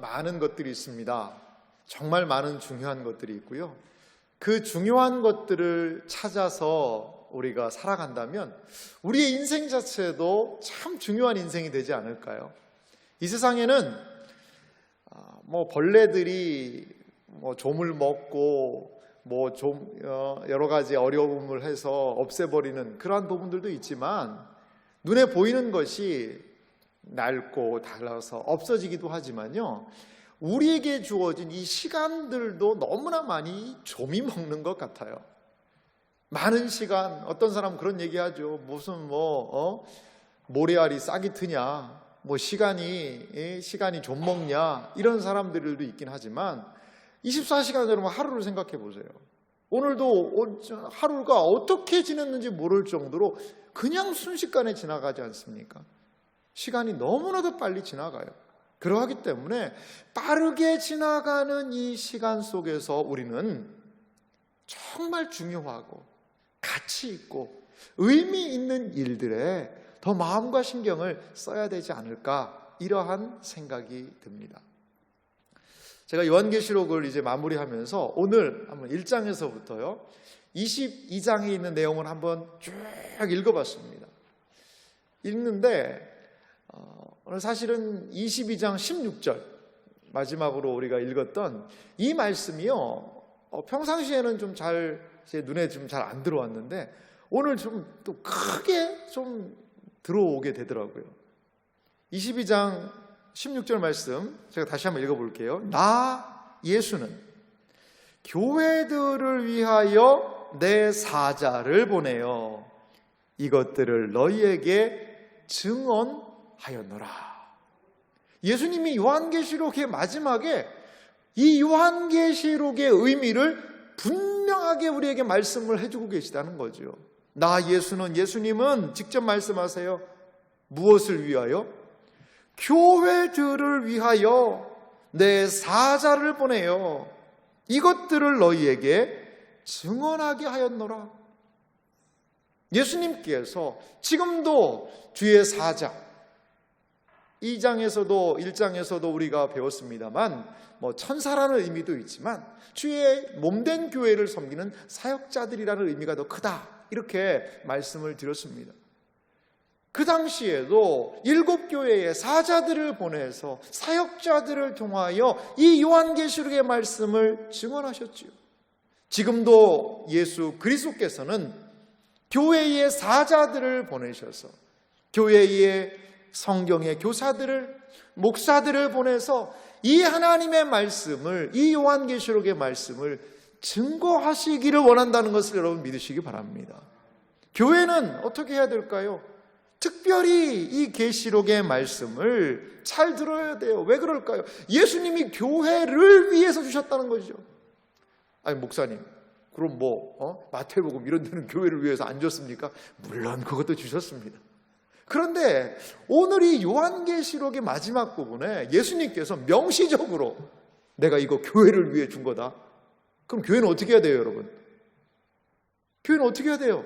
많은 것들이 있습니다. 정말 많은 중요한 것들이 있고요. 그 중요한 것들을 찾아서 우리가 살아간다면 우리의 인생 자체도 참 중요한 인생이 되지 않을까요? 이 세상에는 벌레들이 좀을 먹고 여러 가지 어려움을 해서 없애버리는 그러한 부분들도 있지만, 눈에 보이는 것이 낡고 닳아서 없어지기도 하지만요, 우리에게 주어진 이 시간들도 너무나 많이 좀이 먹는 것 같아요. 많은 시간, 어떤 사람은 그런 얘기하죠. 무슨 모래알이 싹이 트냐, 시간이 좀 먹냐, 이런 사람들도 있긴 하지만 24시간 여러분 하루를 생각해 보세요. 오늘도 하루가 어떻게 지냈는지 모를 정도로 그냥 순식간에 지나가지 않습니까? 시간이 너무나도 빨리 지나가요. 그러하기 때문에 빠르게 지나가는 이 시간 속에서 우리는 정말 중요하고 가치 있고 의미 있는 일들에 더 마음과 신경을 써야 되지 않을까, 이러한 생각이 듭니다. 제가 요한계시록을 이제 마무리하면서 오늘 한번 1장에서부터요 22장에 있는 내용을 한번 쭉 읽어봤습니다. 읽는데 오늘 사실은 22장 16절 마지막으로 우리가 읽었던 이 말씀이요, 평상시에는 좀 제 눈에 좀 잘 안 들어왔는데 오늘 좀 또 크게 좀 들어오게 되더라고요. 22장 16절 말씀 제가 다시 한번 읽어볼게요. 나 예수는 교회들을 위하여 내 사자를 보내어 이것들을 너희에게 증언하였노라. 예수님이 요한계시록의 마지막에 이 요한계시록의 의미를 분명하게 우리에게 말씀을 해주고 계시다는 거죠. 나 예수님은 직접 말씀하세요. 무엇을 위하여? 교회들을 위하여 내 사자를 보내요. 이것들을 너희에게 증언하게 하였노라. 예수님께서 지금도 주의 사자, 2장에서도 1장에서도 우리가 배웠습니다만 천사라는 의미도 있지만 주의 몸된 교회를 섬기는 사역자들이라는 의미가 더 크다, 이렇게 말씀을 드렸습니다. 그 당시에도 7교회의 사자들을 보내서 사역자들을 통하여 이 요한계시록의 말씀을 증언하셨지요. 지금도 예수 그리스도께서는 교회의 사자들을 보내셔서 교회의 성경의 교사들을, 목사들을 보내서 이 하나님의 말씀을, 이 요한계시록의 말씀을 증거하시기를 원한다는 것을 여러분 믿으시기 바랍니다. 교회는 어떻게 해야 될까요? 특별히 이 계시록의 말씀을 잘 들어야 돼요. 왜 그럴까요? 예수님이 교회를 위해서 주셨다는 거죠. 아니 목사님, 그럼 마태복음 이런 데는 교회를 위해서 안 줬습니까? 물론 그것도 주셨습니다. 그런데 오늘 이 요한계시록의 마지막 부분에 예수님께서 명시적으로 내가 이거 교회를 위해 준 거다. 그럼 교회는 어떻게 해야 돼요, 여러분? 교회는 어떻게 해야 돼요?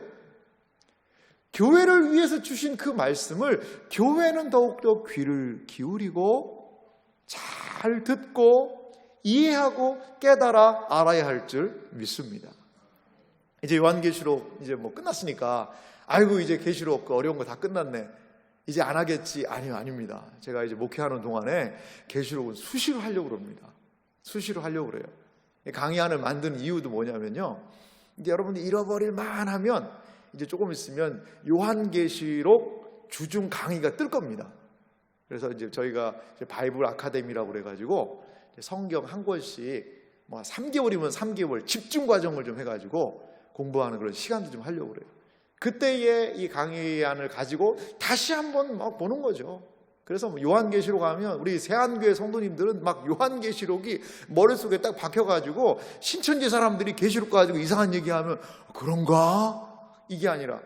교회를 위해서 주신 그 말씀을 교회는 더욱더 귀를 기울이고 잘 듣고 이해하고 깨달아 알아야 할 줄 믿습니다. 이제 요한계시록 이제 끝났으니까 아이고 이제 계시록 그 어려운 거 다 끝났네, 이제 안 하겠지. 아닙니다. 제가 이제 목회하는 동안에 계시록은 수시로 하려고 그럽니다. 수시로 하려고 그래요. 강의안을 만든 이유도 뭐냐면요, 이제 여러분들이 잃어버릴 만하면 이제 조금 있으면 요한계시록 주중 강의가 뜰 겁니다. 그래서 이제 저희가 이제 바이블 아카데미라고 그래가지고 성경 한 권씩 3개월이면 3개월 집중 과정을 좀 해가지고 공부하는 그런 시간도 좀 하려고 그래요. 그때의 이 강의안을 가지고 다시 한번 보는 거죠. 그래서 요한계시록 하면 우리 세안교회 성도님들은 요한계시록이 머릿속에 딱 박혀가지고 신천지 사람들이 계시록 가지고 이상한 얘기하면 그런가? 이게 아니라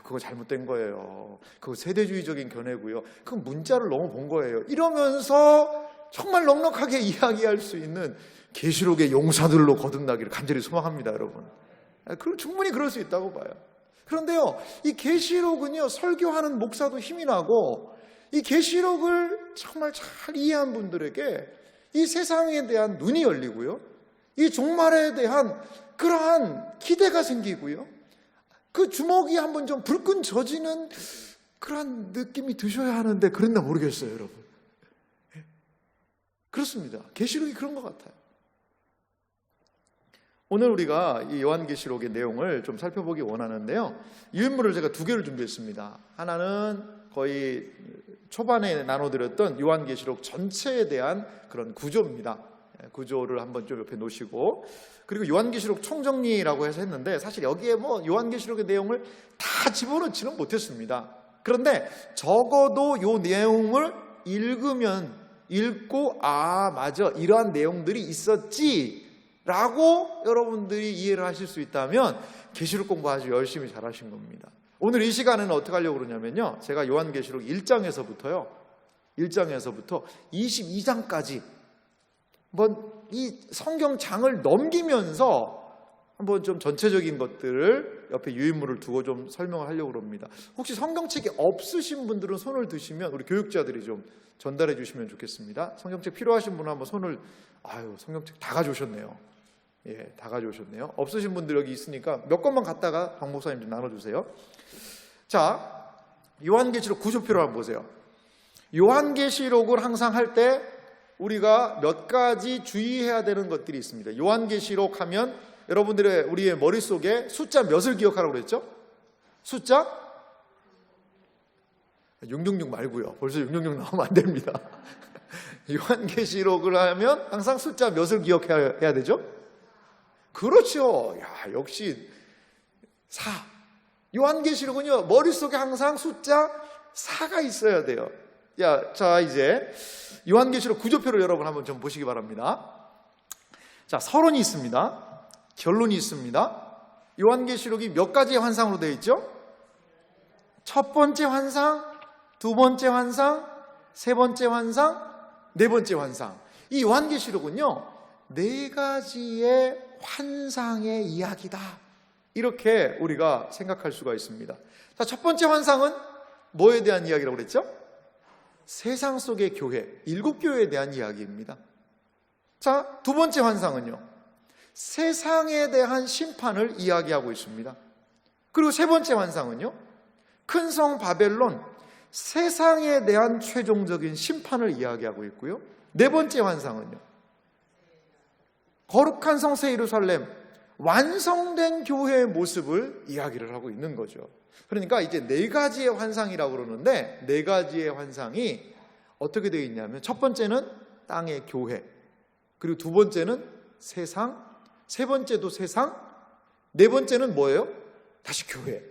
그거 잘못된 거예요. 그거 세대주의적인 견해고요. 그 문자를 너무 본 거예요. 이러면서 정말 넉넉하게 이야기할 수 있는 계시록의 용사들로 거듭나기를 간절히 소망합니다, 여러분. 그럼 충분히 그럴 수 있다고 봐요. 그런데요, 이 계시록은요 설교하는 목사도 힘이 나고 이 계시록을 정말 잘 이해한 분들에게 이 세상에 대한 눈이 열리고요, 이 종말에 대한 그러한 기대가 생기고요, 그 주먹이 한번 좀 불끈 져지는 그러한 느낌이 드셔야 하는데 그랬나 모르겠어요, 여러분. 그렇습니다. 계시록이 그런 것 같아요. 오늘 우리가 이 요한계시록의 내용을 좀 살펴보기 원하는데요, 유인물을 제가 두 개를 준비했습니다. 하나는 거의 초반에 나눠드렸던 요한계시록 전체에 대한 그런 구조입니다. 구조를 한번 좀 옆에 놓으시고, 그리고 요한계시록 총정리라고 해서 했는데 사실 여기에 뭐 요한계시록의 내용을 다 집어넣지는 못했습니다. 그런데 적어도 요 내용을 읽고 맞아, 이러한 내용들이 있었지 라고 여러분들이 이해를 하실 수 있다면 계시록 공부 아주 열심히 잘하신 겁니다. 오늘 이 시간에는 어떻게 하려고 그러냐면요, 제가 요한계시록 1장에서부터 22장까지 한번 이 성경장을 넘기면서 한번 좀 전체적인 것들을 옆에 유인물을 두고 좀 설명을 하려고 합니다. 혹시 성경책이 없으신 분들은 손을 드시면 우리 교육자들이 좀 전달해 주시면 좋겠습니다. 성경책 필요하신 분은 한번 손을, 성경책 다 가져오셨네요. 예, 다 가져오셨네요. 없으신 분들 여기 있으니까 몇 권만 갖다가 박 목사님 좀 나눠주세요. 자, 요한계시록 구조표를 한번 보세요. 요한계시록을 항상 할 때 우리가 몇 가지 주의해야 되는 것들이 있습니다. 요한계시록 하면 우리의 머릿속에 숫자 몇을 기억하라고 그랬죠? 숫자 666 말고요. 벌써 666 나오면 안 됩니다. 요한계시록을 하면 항상 숫자 몇을 기억해야 되죠? 그렇죠. 역시 4. 요한계시록은요, 머릿속에 항상 숫자 4가 있어야 돼요. 자, 이제 요한계시록 구조표를 여러분 한번 좀 보시기 바랍니다. 자, 서론이 있습니다. 결론이 있습니다. 요한계시록이 몇 가지의 환상으로 되어 있죠? 첫 번째 환상, 두 번째 환상, 세 번째 환상, 네 번째 환상. 이 요한계시록은요, 네 가지의 환상의 이야기다, 이렇게 우리가 생각할 수가 있습니다. 자, 첫 번째 환상은 뭐에 대한 이야기라고 그랬죠? 세상 속의 교회, 7교회에 대한 이야기입니다. 자, 두 번째 환상은요, 세상에 대한 심판을 이야기하고 있습니다. 그리고 세 번째 환상은요, 큰 성 바벨론, 세상에 대한 최종적인 심판을 이야기하고 있고요. 네 번째 환상은요, 거룩한 성 새 예루살렘, 완성된 교회의 모습을 이야기를 하고 있는 거죠. 그러니까 이제 네 가지의 환상이라고 그러는데, 네 가지의 환상이 어떻게 되어 있냐면, 첫 번째는 땅의 교회, 그리고 두 번째는 세상, 세 번째도 세상, 네 번째는 뭐예요? 다시 교회.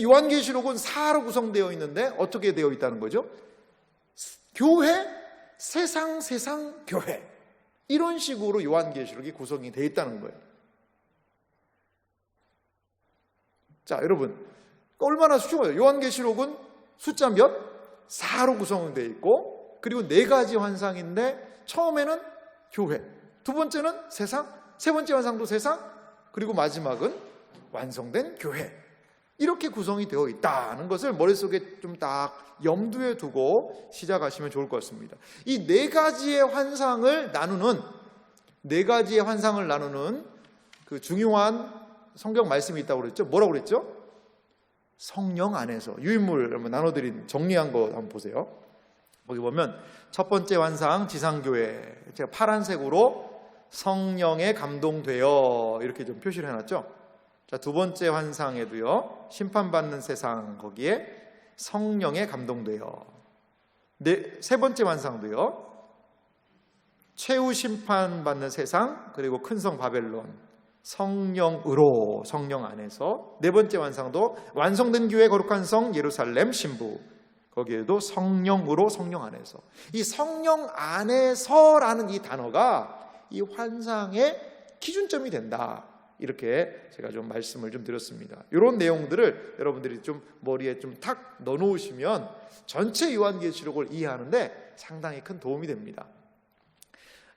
요한계시록은 4로 구성되어 있는데 어떻게 되어 있다는 거죠? 교회, 세상, 교회. 이런 식으로 요한계시록이 구성이 되어 있다는 거예요. 자, 여러분, 얼마나 쉬워요. 요한계시록은 숫자 몇? 4로 구성되어 있고, 그리고 네 가지 환상인데 처음에는 교회, 두 번째는 세상, 세 번째 환상도 세상, 그리고 마지막은 완성된 교회. 이렇게 구성이 되어 있다는 것을 머릿속에 좀 딱 염두에 두고 시작하시면 좋을 것 같습니다. 이 네 가지의 환상을 나누는 그 중요한 성경 말씀이 있다고 그랬죠? 뭐라고 그랬죠? 성령 안에서. 유인물 한번 나눠드린 정리한 거 한번 보세요. 거기 보면 첫 번째 환상 지상교회, 제가 파란색으로 성령에 감동되어 이렇게 좀 표시를 해놨죠. 자, 두 번째 환상에도요, 심판받는 세상, 거기에 성령에 감동되어. 세 번째 환상도요, 최후 심판받는 세상, 그리고 큰 성 바벨론, 성령으로, 성령 안에서. 네 번째 환상도 완성된 교회, 거룩한 성 예루살렘 신부, 거기에도 성령으로, 성령 안에서. 이 성령 안에서라는 이 단어가 이 환상의 기준점이 된다, 이렇게 제가 좀 말씀을 좀 드렸습니다. 이런 내용들을 여러분들이 좀 머리에 좀 탁 넣어놓으시면 전체 요한계시록을 이해하는데 상당히 큰 도움이 됩니다.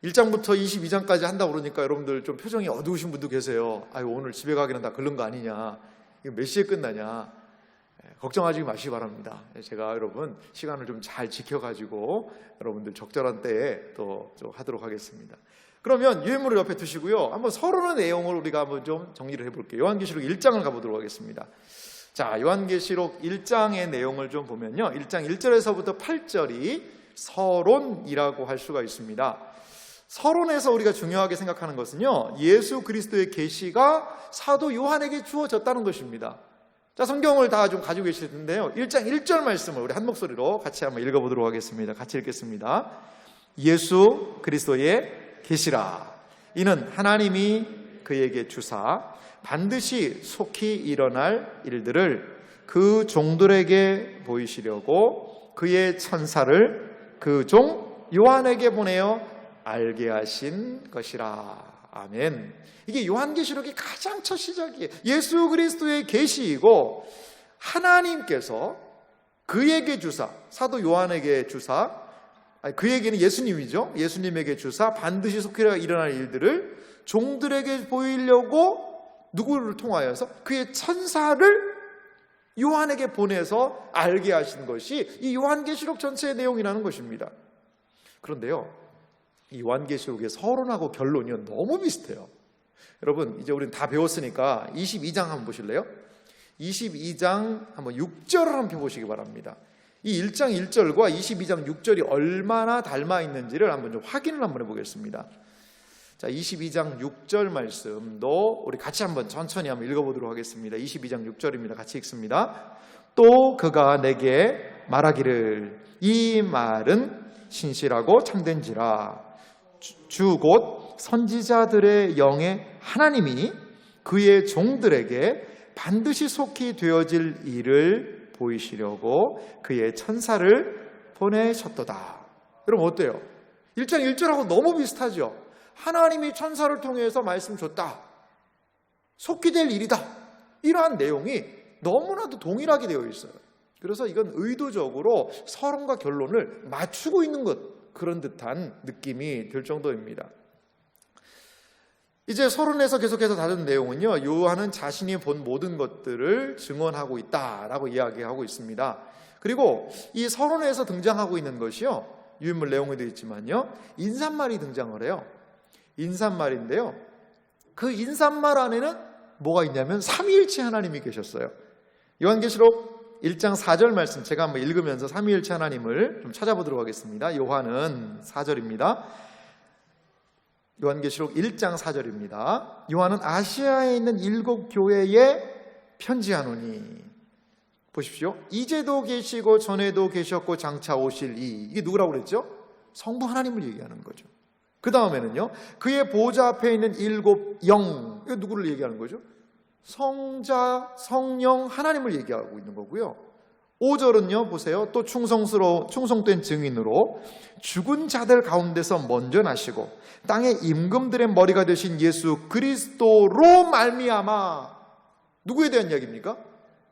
1장부터 22장까지 한다고 그러니까 여러분들 좀 표정이 어두우신 분도 계세요. 오늘 집에 가기는 다 글른 거 아니냐, 이거 몇 시에 끝나냐. 걱정하지 마시기 바랍니다. 제가 여러분 시간을 좀 잘 지켜가지고 여러분들 적절한 때에 또 하도록 하겠습니다. 그러면 유해물을 옆에 두시고요. 한번 서론의 내용을 우리가 한번 좀 정리를 해볼게요. 요한계시록 1장을 가보도록 하겠습니다. 자, 요한계시록 1장의 내용을 좀 보면요, 1장 1절에서부터 8절이 서론이라고 할 수가 있습니다. 서론에서 우리가 중요하게 생각하는 것은요, 예수 그리스도의 계시가 사도 요한에게 주어졌다는 것입니다. 자, 성경을 다 좀 가지고 계실 텐데요, 1장 1절 말씀을 우리 한 목소리로 같이 한번 읽어보도록 하겠습니다. 같이 읽겠습니다. 예수 그리스도의 계시라. 이는 하나님이 그에게 주사 반드시 속히 일어날 일들을 그 종들에게 보이시려고 그의 천사를 그 종 요한에게 보내어 알게 하신 것이라. 아멘. 이게 요한계시록의 가장 첫 시작이에요. 예수 그리스도의 계시이고 하나님께서 그에게 주사, 사도 요한에게 주사, 그에게는 예수님이죠. 예수님에게 주사 반드시 속히 일어날 일들을 종들에게 보이려고 누구를 통하여서 그의 천사를 요한에게 보내서 알게 하신 것이 이 요한계시록 전체의 내용이라는 것입니다. 그런데요, 이 요한계시록의 서론하고 결론이 너무 비슷해요. 여러분, 이제 우리는 다 배웠으니까 22장 한번 보실래요? 22장 한번 6절을 한번 보시기 바랍니다. 이 1장 1절과 22장 6절이 얼마나 닮아 있는지를 한번 좀 확인을 한번 해보겠습니다. 자, 22장 6절 말씀도 우리 같이 한번 천천히 한번 읽어보도록 하겠습니다. 22장 6절입니다. 같이 읽습니다. 또 그가 내게 말하기를 이 말은 신실하고 참된지라. 주 곧 선지자들의 영의 하나님이 그의 종들에게 반드시 속히 되어질 일을 보이시려고 그의 천사를 보내셨도다. 여러분 어때요? 1장 1절하고 너무 비슷하죠? 하나님이 천사를 통해서 말씀 줬다. 속히 될 일이다. 이러한 내용이 너무나도 동일하게 되어 있어요. 그래서 이건 의도적으로 서론과 결론을 맞추고 있는 것, 그런 듯한 느낌이 들 정도입니다. 이제 서론에서 계속해서 다룬 내용은요, 요한은 자신이 본 모든 것들을 증언하고 있다라고 이야기하고 있습니다. 그리고 이 서론에서 등장하고 있는 것이요, 유인물 내용에도 있지만요, 인사말이 등장을 해요. 인사말인데요, 그 인사말 안에는 뭐가 있냐면 삼위일체 하나님이 계셨어요. 요한계시록 1장 4절 말씀 제가 한번 읽으면서 삼위일체 하나님을 좀 찾아보도록 하겠습니다. 요한은 4절입니다. 요한계시록 1장 4절입니다. 요한은 아시아에 있는 7 교회에 편지하노니, 보십시오. 이제도 계시고 전에도 계셨고 장차 오실 이게 누구라고 그랬죠? 성부 하나님을 얘기하는 거죠. 그 다음에는요, 그의 보좌 앞에 있는 7 영, 이거 누구를 얘기하는 거죠? 성자, 성령, 하나님을 얘기하고 있는 거고요. 5절은요, 보세요. 또 충성된 증인으로 죽은 자들 가운데서 먼저 나시고 땅의 임금들의 머리가 되신 예수 그리스도로 말미암아. 누구에 대한 이야기입니까?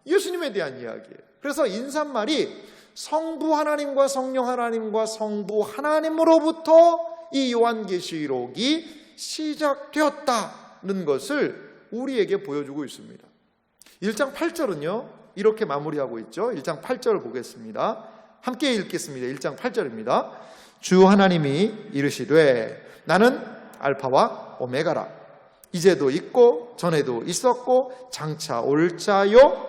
예수님에 대한 이야기예요. 그래서 인사말이 성부 하나님과 성령 하나님과 성부 하나님으로부터 이 요한계시록이 시작되었다는 것을 우리에게 보여주고 있습니다. 1장 8절은요 이렇게 마무리하고 있죠. 1장 8절을 보겠습니다. 함께 읽겠습니다. 1장 8절입니다. 주 하나님이 이르시되 나는 알파와 오메가라. 이제도 있고 전에도 있었고 장차 올 자요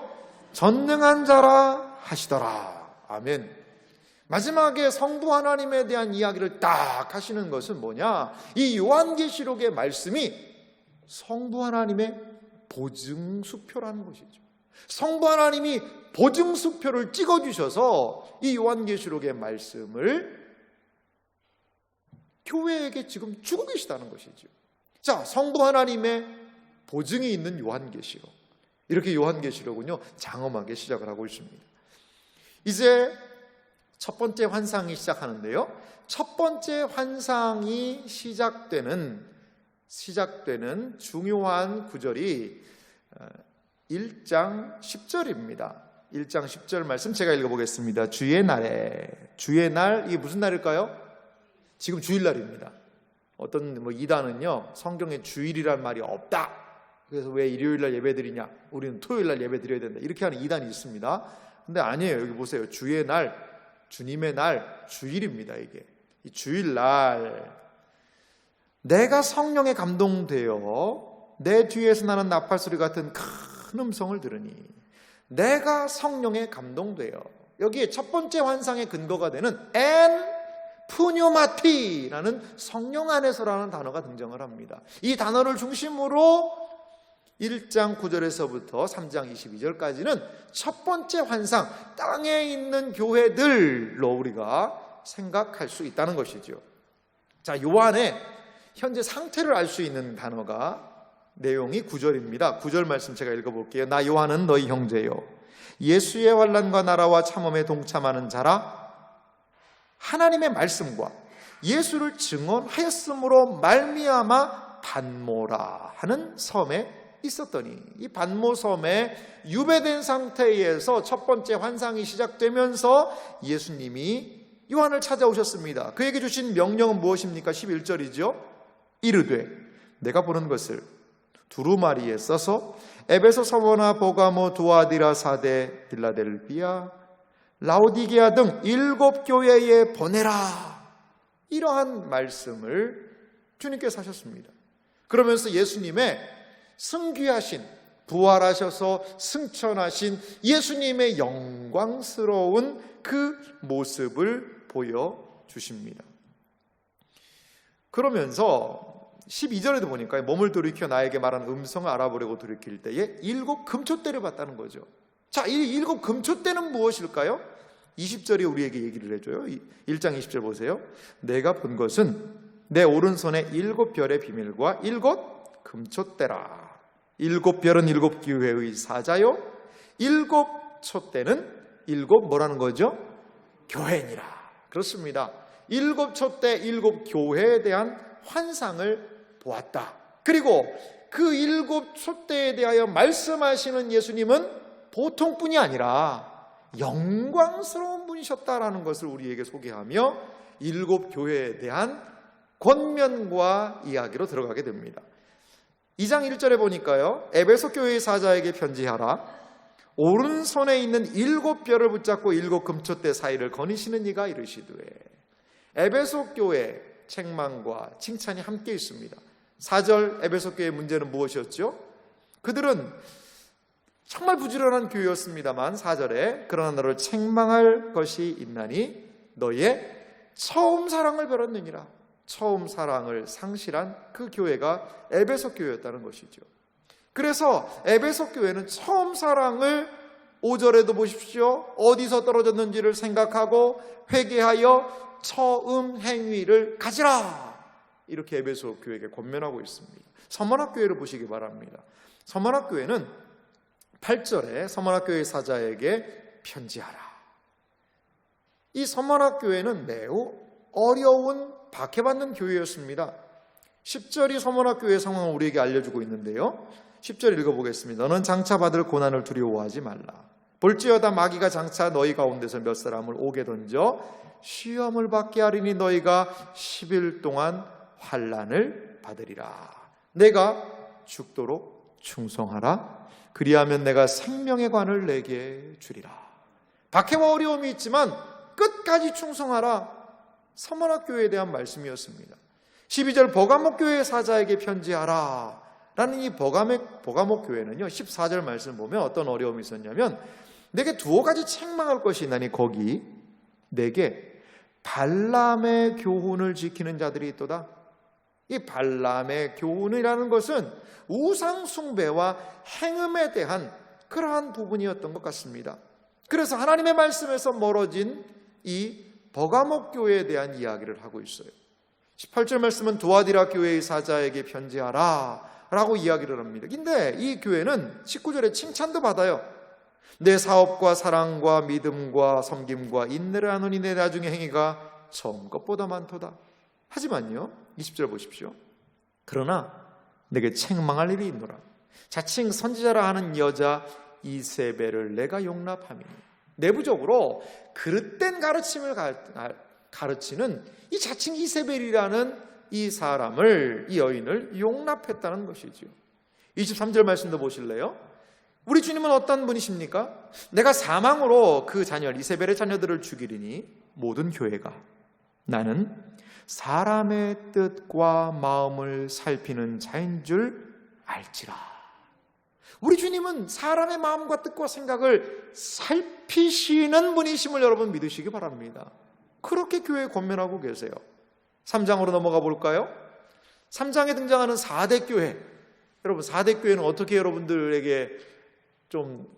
전능한 자라 하시더라. 아멘. 마지막에 성부 하나님에 대한 이야기를 딱 하시는 것은 뭐냐? 이 요한계시록의 말씀이 성부 하나님의 보증수표라는 것이죠. 성부 하나님이 보증수표를 찍어주셔서 이 요한계시록의 말씀을 교회에게 지금 주고 계시다는 것이죠. 자, 성부 하나님의 보증이 있는 요한계시록, 이렇게 요한계시록은요 장엄하게 시작을 하고 있습니다. 이제 첫 번째 환상이 시작하는데요, 첫 번째 환상이 시작되는 중요한 구절이 1장 10절입니다. 1장 10절 말씀 제가 읽어보겠습니다. 주의 날에, 주의 날, 이게 무슨 날일까요? 지금 주일날입니다. 어떤 이단은요 성경에 주일이란 말이 없다 그래서 왜 일요일날 예배 드리냐, 우리는 토요일날 예배 드려야 된다, 이렇게 하는 이단이 있습니다. 근데 아니에요. 여기 보세요. 주의 날, 주님의 날, 주일입니다. 이게 이 주일날 내가 성령에 감동되어 내 뒤에서 나는 나팔소리 같은 큰 음성을 들으니, 내가 성령에 감동되어, 여기에 첫 번째 환상의 근거가 되는 엔 푸뉴마티라는 성령 안에서라는 단어가 등장을 합니다. 이 단어를 중심으로 1장 9절에서부터 3장 22절까지는 첫 번째 환상, 땅에 있는 교회들로 우리가 생각할 수 있다는 것이죠. 자, 요한의 현재 상태를 알 수 있는 단어가, 내용이 9절입니다. 9절 말씀 제가 읽어볼게요. 나 요한은 너희 형제요, 예수의 환난과 나라와 참음에 동참하는 자라. 하나님의 말씀과 예수를 증언하였으므로 말미암아 반모라 하는 섬에 있었더니, 이 반모 섬에 유배된 상태에서 첫 번째 환상이 시작되면서 예수님이 요한을 찾아오셨습니다. 그에게 주신 명령은 무엇입니까? 11절이죠. 이르되 내가 보는 것을 두루마리에 써서 에베소, 서머나, 보가모, 두아디라, 사데, 빌라델비아, 라오디게아 등 7 교회에 보내라. 이러한 말씀을 주님께서 하셨습니다. 그러면서 예수님의 승귀하신, 부활하셔서 승천하신 예수님의 영광스러운 그 모습을 보여주십니다. 그러면서 12절에도 보니까 몸을 돌이켜 나에게 말한 음성을 알아보려고 돌이킬 때에 7 금초대를 봤다는 거죠. 자, 이 7 금초대는 무엇일까요? 20절이 우리에게 얘기를 해줘요. 1장 20절 보세요. 내가 본 것은 내 오른손에 7 별의 비밀과 7 금초대라. 7 별은 7 교회의 사자요, 7 촛대는 7 뭐라는 거죠? 교회니라. 그렇습니다. 7 촛대, 7 교회에 대한 환상을 보았다. 그리고 그 7 촛대에 대하여 말씀하시는 예수님은 보통 분이 아니라 영광스러운 분이셨다라는 것을 우리에게 소개하며 7 교회에 대한 권면과 이야기로 들어가게 됩니다. 2장 1절에 보니까요, 에베소 교회의 사자에게 편지하라. 오른손에 있는 7 별을 붙잡고 7 금초대 사이를 거니시는 이가 이르시되. 에베소 교회 책망과 칭찬이 함께 있습니다. 4절 에베소 교회의 문제는 무엇이었죠? 그들은 정말 부지런한 교회였습니다만 4절에 그러나 너를 책망할 것이 있나니 너의 처음 사랑을 버렸느니라. 처음 사랑을 상실한 그 교회가 에베소 교회였다는 것이죠. 그래서 에베소 교회는 처음 사랑을 5절에도 보십시오. 어디서 떨어졌는지를 생각하고 회개하여 처음 행위를 가지라. 이렇게 에베소 교회에게 권면하고 있습니다. 서머나 교회를 보시기 바랍니다. 서머나 교회는 8절에 서머나 교회 사자에게 편지하라. 이 서머나 교회는 매우 어려운 박해받는 교회였습니다. 10절이 서머나 교회의 상황을 우리에게 알려주고 있는데요, 10절 읽어보겠습니다. 너는 장차 받을 고난을 두려워하지 말라. 볼지어다 마귀가 장차 너희 가운데서 몇 사람을 오게 던져 시험을 받게 하리니 너희가 10일 동안 환난을 받으리라. 내가 죽도록 충성하라. 그리하면 내가 생명의 관을 내게 주리라. 박해와 어려움이 있지만 끝까지 충성하라. 서머나 교회에 대한 말씀이었습니다. 12절 버가목 교회의 사자에게 편지하라 라는 이 버가목 교회는요, 14절 말씀 보면 어떤 어려움이 있었냐면, 내게 2가지 책망할 것이 있나니 거기 내게 발람의 교훈을 지키는 자들이 있도다. 이 발람의 교훈이라는 것은 우상 숭배와 행음에 대한 그러한 부분이었던 것 같습니다. 그래서 하나님의 말씀에서 멀어진 이 버가목 교회에 대한 이야기를 하고 있어요. 18절 말씀은 두아디라 교회의 사자에게 편지하라 라고 이야기를 합니다. 근데 이 교회는 19절에 칭찬도 받아요. 내 사업과 사랑과 믿음과 섬김과 인내를 하노니 내 나중에 행위가 처음 것보다 많도다. 하지만요, 20절 보십시오. 그러나 내게 책망할 일이 있노라. 자칭 선지자라 하는 여자 이세벨을 내가 용납함이니. 내부적으로 그릇된 가르침을 가르치는 이 자칭 이세벨이라는 이 사람을, 이 여인을 용납했다는 것이죠. 23절 말씀도 보실래요? 우리 주님은 어떤 분이십니까? 내가 사망으로 그 자녀 이세벨의 자녀들을 죽이리니 모든 교회가 나는 사람의 뜻과 마음을 살피는 자인 줄 알지라. 우리 주님은 사람의 마음과 뜻과 생각을 살피시는 분이심을 여러분 믿으시기 바랍니다. 그렇게 교회에 권면하고 계세요. 3장으로 넘어가 볼까요? 3장에 등장하는 4대 교회. 여러분 4대 교회는 어떻게 여러분들에게 좀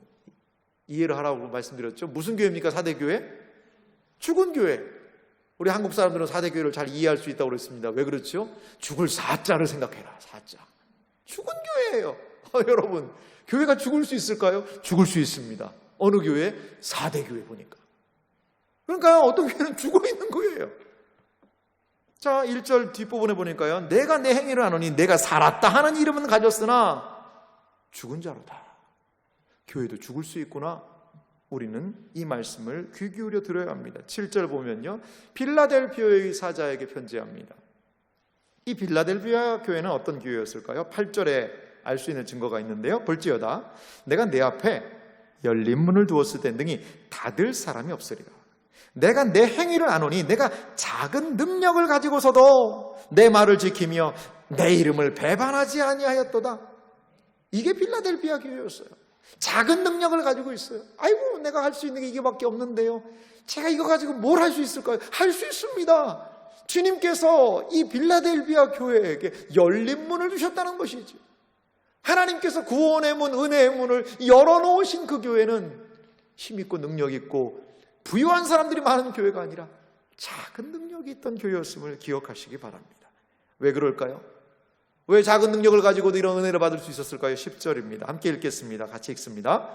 이해를 하라고 말씀드렸죠? 무슨 교회입니까? 4대 교회? 죽은 교회. 우리 한국 사람들은 4대 교회를 잘 이해할 수 있다고 그랬습니다. 왜 그렇죠? 죽을 사자를 생각해라. 사자. 죽은 교회예요. 여러분 교회가 죽을 수 있을까요? 죽을 수 있습니다. 어느 교회? 4대 교회 보니까. 그러니까 어떤 교회는 죽어 있는 거예요. 자, 1절 뒷부분에 보니까요. 내가 내 행위를 하노니 내가 살았다 하는 이름은 가졌으나 죽은 자로다. 교회도 죽을 수 있구나. 우리는 이 말씀을 귀 기울여 들어야 합니다. 7절 보면요. 빌라델비아의 사자에게 편지합니다. 이 빌라델비아 교회는 어떤 교회였을까요? 8절에 알 수 있는 증거가 있는데요. 볼지어다 내가 내 앞에 열린 문을 두었을 때 등이 닫을 사람이 없으리라. 내가 내 행위를 아노니 내가 작은 능력을 가지고서도 내 말을 지키며 내 이름을 배반하지 아니하였도다. 이게 빌라델비아 교회였어요. 작은 능력을 가지고 있어요. 아이고 내가 할 수 있는 게 이게밖에 없는데요. 제가 이거 가지고 뭘 할 수 있을까요? 할 수 있습니다. 주님께서 이 빌라델비아 교회에게 열린 문을 주셨다는 것이죠. 하나님께서 구원의 문, 은혜의 문을 열어놓으신 그 교회는 힘있고 능력있고 부유한 사람들이 많은 교회가 아니라 작은 능력이 있던 교회였음을 기억하시기 바랍니다. 왜 그럴까요? 왜 작은 능력을 가지고도 이런 은혜를 받을 수 있었을까요? 10절입니다. 함께 읽겠습니다. 같이 읽습니다.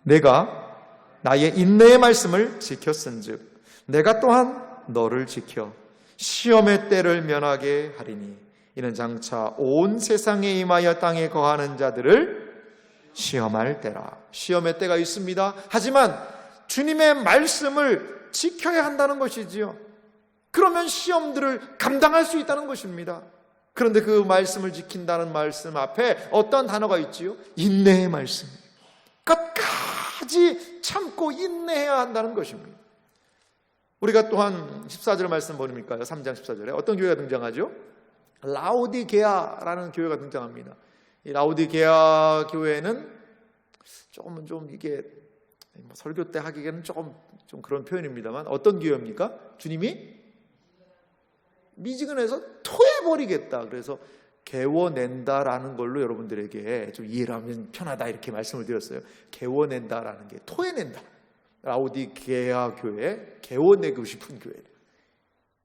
내가 나의 인내의 말씀을 지켰은즉 내가 또한 너를 지켜 시험의 때를 면하게 하리니 이는 장차 온 세상에 임하여 땅에 거하는 자들을 시험할 때라. 시험의 때가 있습니다. 하지만 주님의 말씀을 지켜야 한다는 것이지요. 그러면 시험들을 감당할 수 있다는 것입니다. 그런데 그 말씀을 지킨다는 말씀 앞에 어떤 단어가 있지요? 인내의 말씀. 끝까지 참고 인내해야 한다는 것입니다. 우리가 또한 14절 말씀 보니까요. 3장 14절에 어떤 교회가 등장하죠? 라오디게아라는 교회가 등장합니다. 이 라오디게아 교회는 좀 이게 설교 때 하기에는 좀 그런 표현입니다만 어떤 교회입니까? 주님이 미지근해서 토해버리겠다. 그래서 개워낸다라는 걸로 여러분들에게 좀 이해를 하면 편하다 이렇게 말씀을 드렸어요. 개워낸다라는 게 토해낸다. 라오디게아 교회 개워내고 싶은 교회.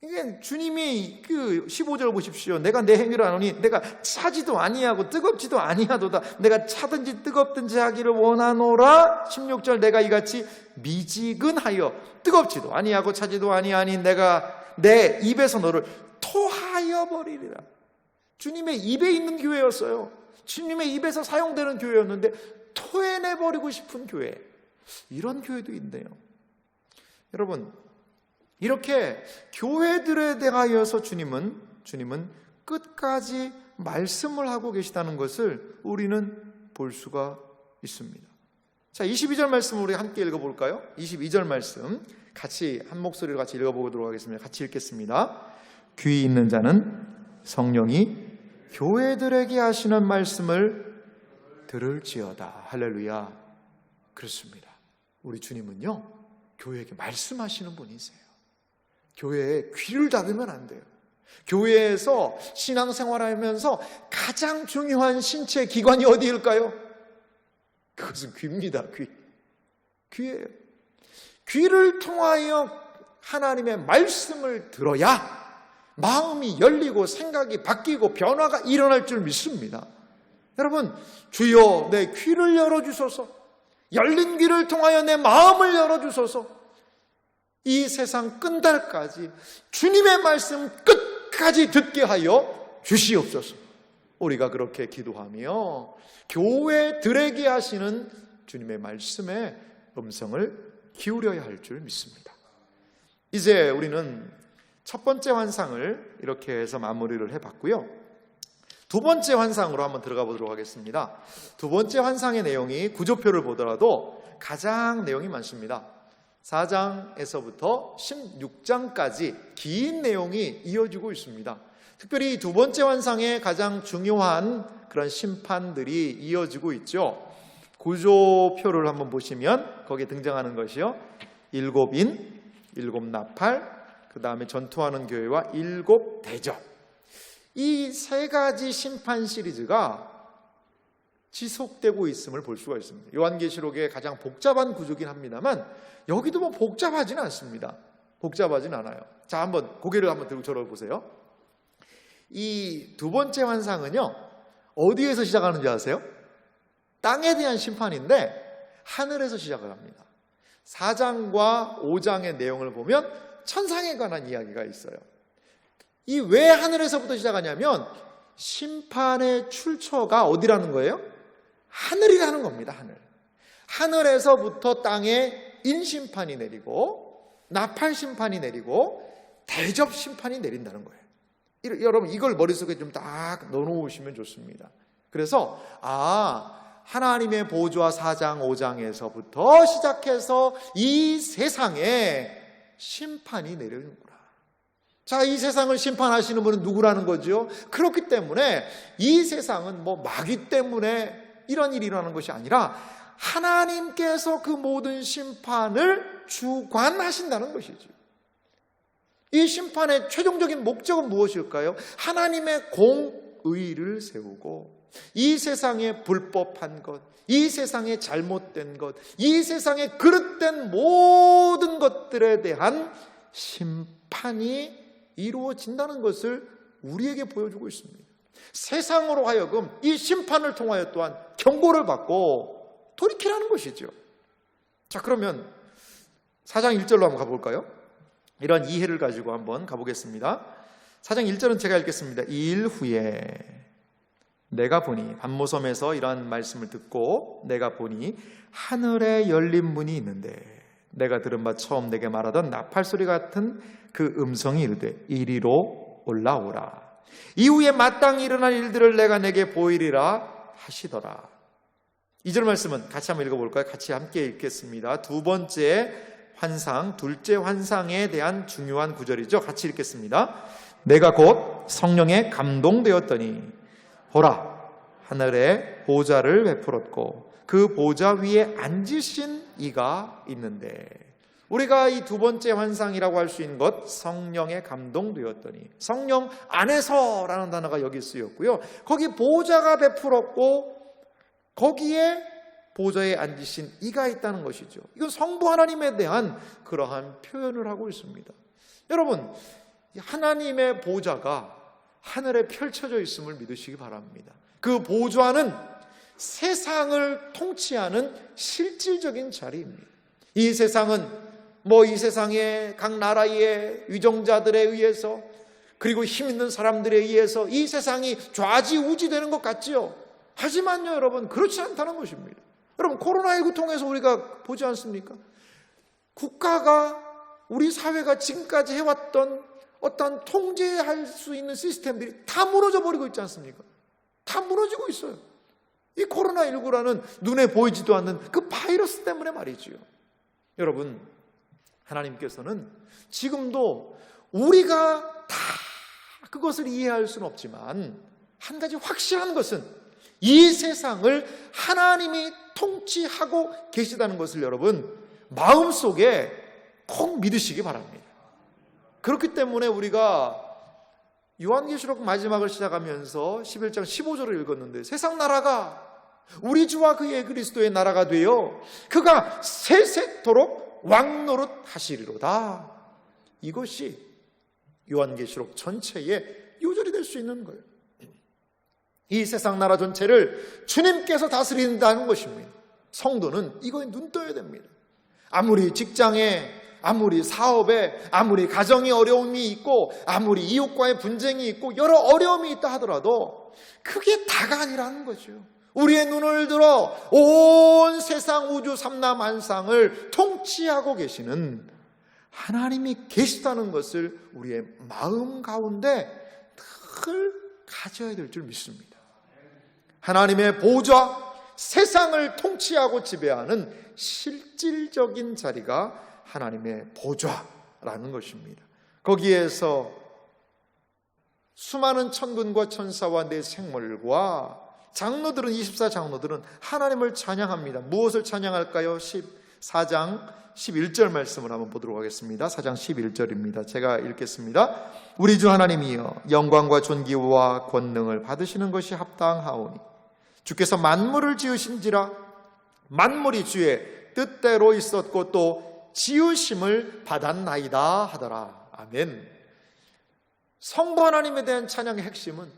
이게 주님이 그 15절 보십시오. 내가 내 행위를 하노니 내가 차지도 아니하고 뜨겁지도 아니하도다. 내가 차든지 뜨겁든지 하기를 원하노라. 16절 내가 이같이 미지근하여 뜨겁지도 아니하고 차지도 아니하니 내가 내 입에서 너를 토하여 버리리라. 주님의 입에 있는 교회였어요. 주님의 입에서 사용되는 교회였는데 토해내버리고 싶은 교회. 이런 교회도 있네요. 여러분 이렇게 교회들에 대하여서 주님은 끝까지 말씀을 하고 계시다는 것을 우리는 볼 수가 있습니다. 자, 22절 말씀을 우리 함께 읽어볼까요? 22절 말씀 같이 한 목소리로 같이 읽어보도록 하겠습니다. 같이 읽겠습니다. 귀 있는 자는 성령이 교회들에게 하시는 말씀을 들을지어다. 할렐루야. 그렇습니다. 우리 주님은요 교회에게 말씀하시는 분이세요. 교회에 귀를 닫으면 안 돼요. 교회에서 신앙생활하면서 가장 중요한 신체 기관이 어디일까요? 그것은 귀입니다. 귀예요. 귀를 통하여 하나님의 말씀을 들어야 마음이 열리고 생각이 바뀌고 변화가 일어날 줄 믿습니다. 여러분, 주여 내 귀를 열어주소서. 열린 귀를 통하여 내 마음을 열어주소서. 이 세상 끝날까지 주님의 말씀 끝까지 듣게 하여 주시옵소서. 우리가 그렇게 기도하며 교회들에게 하시는 주님의 말씀의 음성을 기울여야 할 줄 믿습니다. 이제 우리는 첫 번째 환상을 이렇게 해서 마무리를 해봤고요. 두 번째 환상으로 한번 들어가 보도록 하겠습니다. 두 번째 환상의 내용이 구조표를 보더라도 가장 내용이 많습니다. 4장에서부터 16장까지 긴 내용이 이어지고 있습니다. 특별히 두 번째 환상에 가장 중요한 그런 심판들이 이어지고 있죠. 구조표를 한번 보시면 거기에 등장하는 것이요, 7인, 7나팔, 그 다음에 전투하는 교회와 7대접. 이 세 가지 심판 시리즈가 지속되고 있음을 볼 수가 있습니다. 요한계시록의 가장 복잡한 구조긴 합니다만 여기도 뭐 복잡하지는 않습니다. 복잡하지는 않아요. 자, 한번 고개를 한번 들고 저러보세요. 이 두 번째 환상은요, 어디에서 시작하는지 아세요? 땅에 대한 심판인데 하늘에서 시작을 합니다. 4장과 5장의 내용을 보면 천상에 관한 이야기가 있어요. 이 왜 하늘에서부터 시작하냐면 심판의 출처가 어디라는 거예요? 하늘이라는 겁니다. 하늘에서부터 땅에 인심판이 내리고 나팔 심판이 내리고 대접 심판이 내린다는 거예요. 여러분, 이걸 머릿속에 좀 딱 넣어놓으시면 좋습니다. 그래서 하나님의 보좌 4장 5장에서부터 시작해서 이 세상에 심판이 내리는구나. 자, 이 세상을 심판하시는 분은 누구라는 거죠? 그렇기 때문에 이 세상은 뭐 마귀 때문에 이런 일이 일어나는 것이 아니라 하나님께서 그 모든 심판을 주관하신다는 것이죠. 이 심판의 최종적인 목적은 무엇일까요? 하나님의 공의를 세우고 이 세상에 불법한 것, 이 세상에 잘못된 것, 이 세상에 그릇된 모든 것들에 대한 심판이 이루어진다는 것을 우리에게 보여주고 있습니다. 세상으로 하여금 이 심판을 통하여 또한 경고를 받고 돌이키라는 것이죠. 자, 그러면 4장 1절로 한번 가볼까요? 이런 이해를 가지고 한번 가보겠습니다. 4장 1절은 제가 읽겠습니다. 이 일 후에 내가 보니, 반모섬에서 이러한 말씀을 듣고 내가 보니 하늘에 열린 문이 있는데 내가 들은 바 처음 내게 말하던 나팔 소리 같은 그 음성이 이르되 이리로 올라오라. 이후에 마땅히 일어날 일들을 내가 내게 보이리라 하시더라. 2절 말씀은 같이 한번 읽어볼까요? 같이 함께 읽겠습니다. 두 번째 환상, 둘째 환상에 대한 중요한 구절이죠. 같이 읽겠습니다. 내가 곧 성령에 감동되었더니 보라, 하늘에 보좌를 베풀었고 그 보좌 위에 앉으신 이가 있는데, 우리가 이 두 번째 환상이라고 할 수 있는 것, 성령에 감동되었더니, 성령 안에서라는 단어가 여기 쓰였고요, 거기 보좌가 베풀었고 거기에 보좌에 앉으신 이가 있다는 것이죠. 이건 성부 하나님에 대한 그러한 표현을 하고 있습니다. 여러분, 하나님의 보좌가 하늘에 펼쳐져 있음을 믿으시기 바랍니다. 그 보좌는 세상을 통치하는 실질적인 자리입니다. 이 세상은 이 세상의 각 나라의 위정자들에 의해서, 그리고 힘 있는 사람들에 의해서 이 세상이 좌지우지되는 것 같지요. 하지만요, 여러분, 그렇지 않다는 것입니다. 여러분, 코로나19 통해서 우리가 보지 않습니까? 국가가, 우리 사회가 지금까지 해왔던 어떤 통제할 수 있는 시스템들이 다 무너져 버리고 있지 않습니까? 다 무너지고 있어요. 이 코로나19라는 눈에 보이지도 않는 그 바이러스 때문에 말이지요. 여러분, 하나님께서는 지금도 우리가 다 그것을 이해할 수는 없지만 한 가지 확실한 것은 이 세상을 하나님이 통치하고 계시다는 것을 여러분 마음속에 꼭 믿으시기 바랍니다. 그렇기 때문에 우리가 요한계시록 마지막을 시작하면서 11장 15절을 읽었는데, 세상 나라가 우리 주와 그의 그리스도의 나라가 되어 그가 세세토록 왕노릇 하시리로다. 이것이 요한계시록 전체의 요절이 될 수 있는 거예요. 이 세상 나라 전체를 주님께서 다스린다는 것입니다. 성도는 이거에 눈 떠야 됩니다. 아무리 직장에, 아무리 사업에, 아무리 가정에 어려움이 있고, 아무리 이웃과의 분쟁이 있고 여러 어려움이 있다 하더라도 그게 다가 아니라는 거죠. 우리의 눈을 들어 온 세상 우주 삼라만상을 통치하고 계시는 하나님이 계시다는 것을 우리의 마음 가운데 늘 가져야 될 줄 믿습니다. 하나님의 보좌, 세상을 통치하고 지배하는 실질적인 자리가 하나님의 보좌라는 것입니다. 거기에서 수많은 천군과 천사와 내 생물과 장로들은 24장로들은 하나님을 찬양합니다. 무엇을 찬양할까요? 14장 11절 말씀을 한번 보도록 하겠습니다. 4장 11절입니다. 제가 읽겠습니다. 우리 주 하나님이여 영광과 존귀와 권능을 받으시는 것이 합당하오니 주께서 만물을 지으신지라 만물이 주의 뜻대로 있었고 또 지으심을 받았나이다 하더라. 아멘. 성부 하나님에 대한 찬양의 핵심은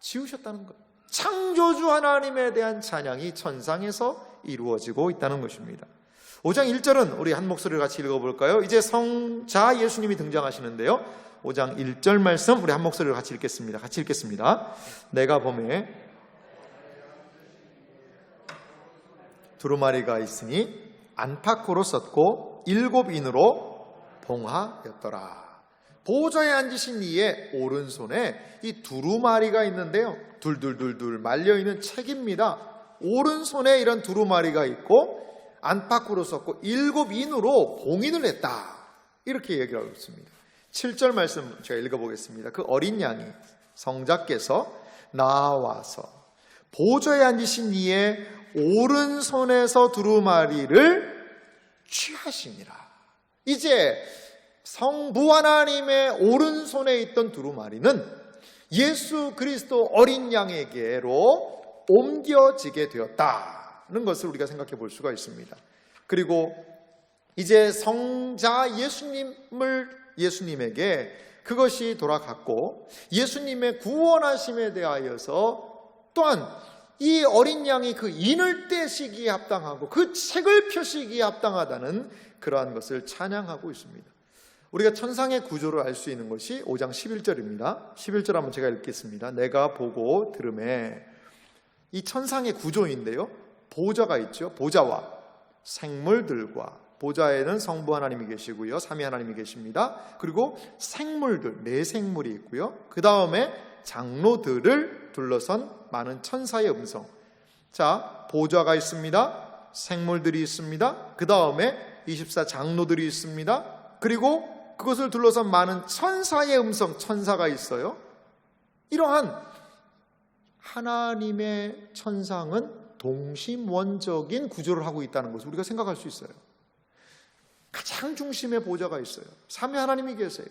지으셨다는 것, 창조주 하나님에 대한 찬양이 천상에서 이루어지고 있다는 것입니다. 5장 1절은 우리 한 목소리를 같이 읽어볼까요? 이제 성자 예수님이 등장하시는데요, 5장 1절 말씀 우리 한 목소리를 같이 읽겠습니다. 같이 읽겠습니다. 내가 보매 두루마리가 있으니 안팎으로 썼고 7인으로 봉하였더라. 보좌에 앉으신 이의 오른손에 이 두루마리가 있는데요, 둘둘둘둘 말려있는 책입니다. 오른손에 이런 두루마리가 있고 안팎으로 썼고 7인으로 봉인을 했다, 이렇게 얘기하고 있습니다. 7절 말씀 제가 읽어보겠습니다. 그 어린 양이 성자께서 나와서 보좌에 앉으신 이의 오른손에서 두루마리를 취하시니라. 이제 성부 하나님의 오른손에 있던 두루마리는 예수 그리스도 어린 양에게로 옮겨지게 되었다는 것을 우리가 생각해 볼 수가 있습니다. 그리고 이제 성자 예수님에게 그것이 돌아갔고 예수님의 구원하심에 대하여서 또한 이 어린 양이 그 인을 떼시기에 합당하고 그 책을 펴시기에 합당하다는 그러한 것을 찬양하고 있습니다. 우리가 천상의 구조를 알 수 있는 것이 5장 11절입니다. 11절 한번 제가 읽겠습니다. 내가 보고 들음에, 이 천상의 구조인데요, 보좌가 있죠. 보좌와 생물들과, 보좌에는 성부 하나님이 계시고요, 삼위 하나님이 계십니다. 그리고 생물들, 네 생물이 있고요, 그 다음에 장로들을 둘러선 많은 천사의 음성. 자, 보좌가 있습니다. 생물들이 있습니다. 그 다음에 24장로들이 있습니다. 그리고 그것을 둘러선 많은 천사의 음성, 천사가 있어요. 이러한 하나님의 천상은 동심원적인 구조를 하고 있다는 것을 우리가 생각할 수 있어요. 가장 중심에 보좌가 있어요. 삼위 하나님이 계세요.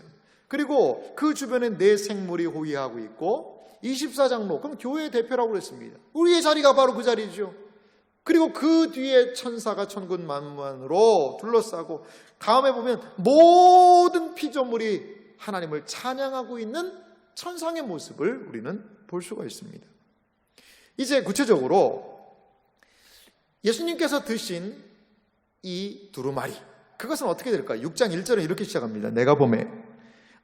그리고 그 주변에 네 생물이 호위하고 있고 24장로, 그럼 교회의 대표라고 그랬습니다. 우리의 자리가 바로 그 자리죠. 그리고 그 뒤에 천사가 천군 만무한으로 둘러싸고 다음에 보면 모든 피조물이 하나님을 찬양하고 있는 천상의 모습을 우리는 볼 수가 있습니다. 이제 구체적으로 예수님께서 드신 이 두루마리, 그것은 어떻게 될까요? 6장 1절은 이렇게 시작합니다. 내가 보매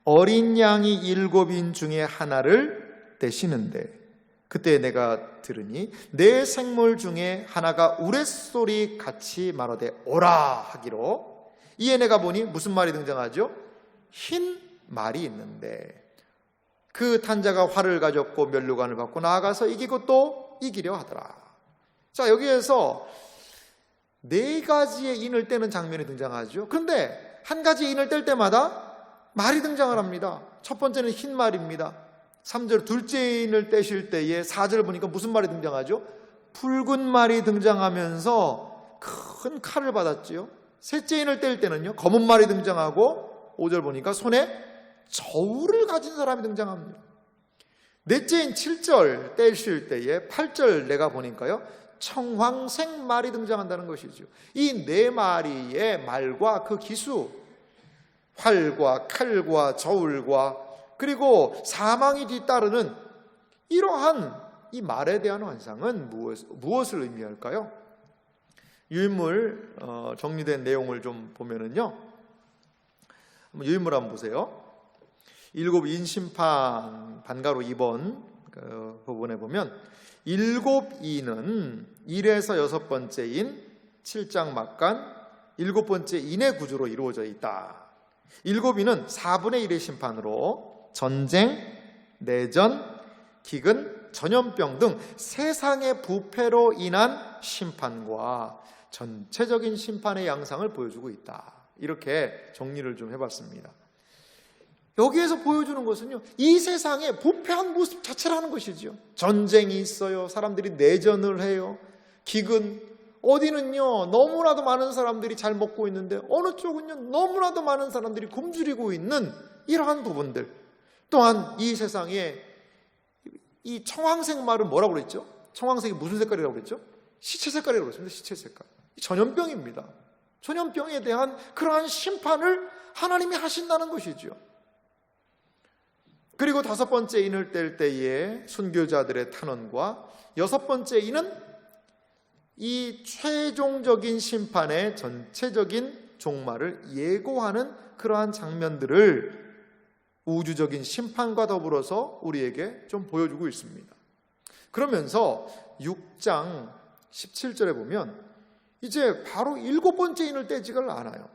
어린 양이 7인 중에 하나를 떼시는데 그때 내가 들으니 내 생물 중에 하나가 우레소리 같이 말하되 오라 하기로, 이에 내가 보니 무슨 말이 등장하죠? 흰 말이 있는데 그 탄자가 활을 가졌고 면류관을 받고 나아가서 이기고 또 이기려 하더라. 자, 여기에서 네 가지의 인을 떼는 장면이 등장하죠. 그런데 한 가지 인을 뗄 때마다 말이 등장을 합니다. 첫 번째는 흰 말입니다. 3절 둘째 인을 떼실 때에 4절 보니까 무슨 말이 등장하죠? 붉은 말이 등장하면서 큰 칼을 받았지요. 셋째 인을 뗄 때는요, 검은 말이 등장하고 5절 보니까 손에 저울을 가진 사람이 등장합니다. 넷째인 7절 떼실 때에 8절 내가 보니까요, 청황색 말이 등장한다는 것이죠. 이 네 마리의 말과 그 기수, 활과 칼과 저울과 그리고 사망이 뒤따르는 이러한 이 말에 대한 환상은 무엇을 의미할까요? 유인물 정리된 내용을 좀 보면은요, 유인물 한번 보세요. 7인 심판 반가로 2번 그 부분에 보면 7인은 1에서 6번째인 7장 막간 7번째 인의 구조로 이루어져 있다. 7인은 4분의 1의 심판으로 전쟁, 내전, 기근, 전염병 등 세상의 부패로 인한 심판과 전체적인 심판의 양상을 보여주고 있다. 이렇게 정리를 좀 해봤습니다. 여기에서 보여주는 것은요, 이 세상의 부패한 모습 자체라는 것이죠. 전쟁이 있어요. 사람들이 내전을 해요. 기근, 어디는요 너무나도 많은 사람들이 잘 먹고 있는데 어느 쪽은요 너무나도 많은 사람들이 굶주리고 있는 이러한 부분들. 또한 이 세상에 이 청황색 말은 뭐라고 그랬죠? 청황색이 무슨 색깔이라고 그랬죠? 시체 색깔이라고 그랬습니다. 시체 색깔. 전염병입니다. 전염병에 대한 그러한 심판을 하나님이 하신다는 것이죠. 그리고 5번째 인을 뗄 때에 순교자들의 탄원과 6번째 인은 이 최종적인 심판의 전체적인 종말을 예고하는 그러한 장면들을 우주적인 심판과 더불어서 우리에게 좀 보여주고 있습니다. 그러면서 6장 17절에 보면 이제 바로 7번째 인을 떼지를 않아요.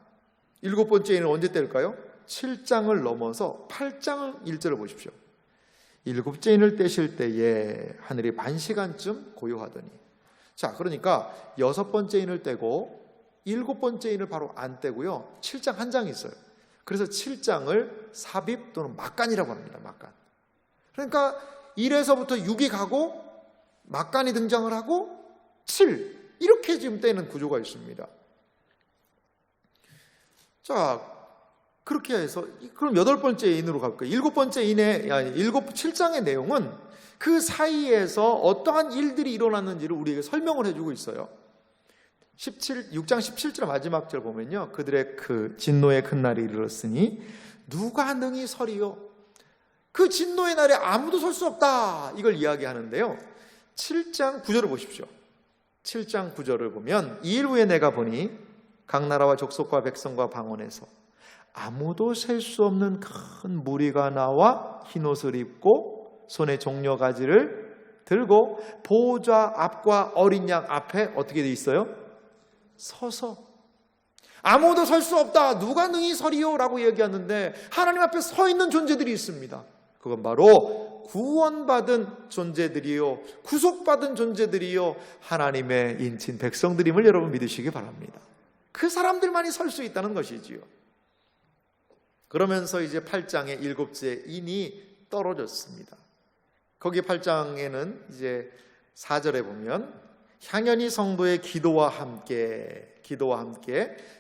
7번째 인을 언제 뗄까요? 7장을 넘어서 8장 1절을 보십시오. 7째 인을 떼실 때에 하늘이 반시간쯤 고요하더니. 자, 그러니까 6번째 인을 떼고 7번째 인을 바로 안 떼고요 7장 한 장이 있어요. 그래서 7장을 삽입 또는 막간이라고 합니다. 막간. 그러니까 1에서부터 6이 가고 막간이 등장을 하고 7 이렇게 지금 떼는 구조가 있습니다. 자, 그렇게 해서 그럼 8번째 인으로 갈까요? 7장의 내용은 그 사이에서 어떠한 일들이 일어났는지를 우리에게 설명을 해주고 있어요. 6장 17절 마지막 절 보면요, 그들의 그 진노의 큰 날이 이르렀으니 누가 능히 서리요? 그 진노의 날에 아무도 설 수 없다, 이걸 이야기하는데요. 7장 9절을 보십시오. 7장 9절을 보면 이 일 후에 내가 보니 각 나라와 족속과 백성과 방언에서 아무도 셀 수 없는 큰 무리가 나와 흰옷을 입고 손에 종려가지를 들고 보호자 앞과 어린 양 앞에 어떻게 돼 있어요? 서서. 아무도 설 수 없다, 누가 능히 서리요? 라고 얘기하는데 하나님 앞에 서 있는 존재들이 있습니다. 그건 바로 구원받은 존재들이요, 구속받은 존재들이요, 하나님의 인친 백성들임을 여러분 믿으시기 바랍니다. 그 사람들만이 설 수 있다는 것이지요. 그러면서 이제 8장의 7째 인이 떨어졌습니다. 거기 8장에는 이제 4절에 보면 향연히 성도의 기도와 함께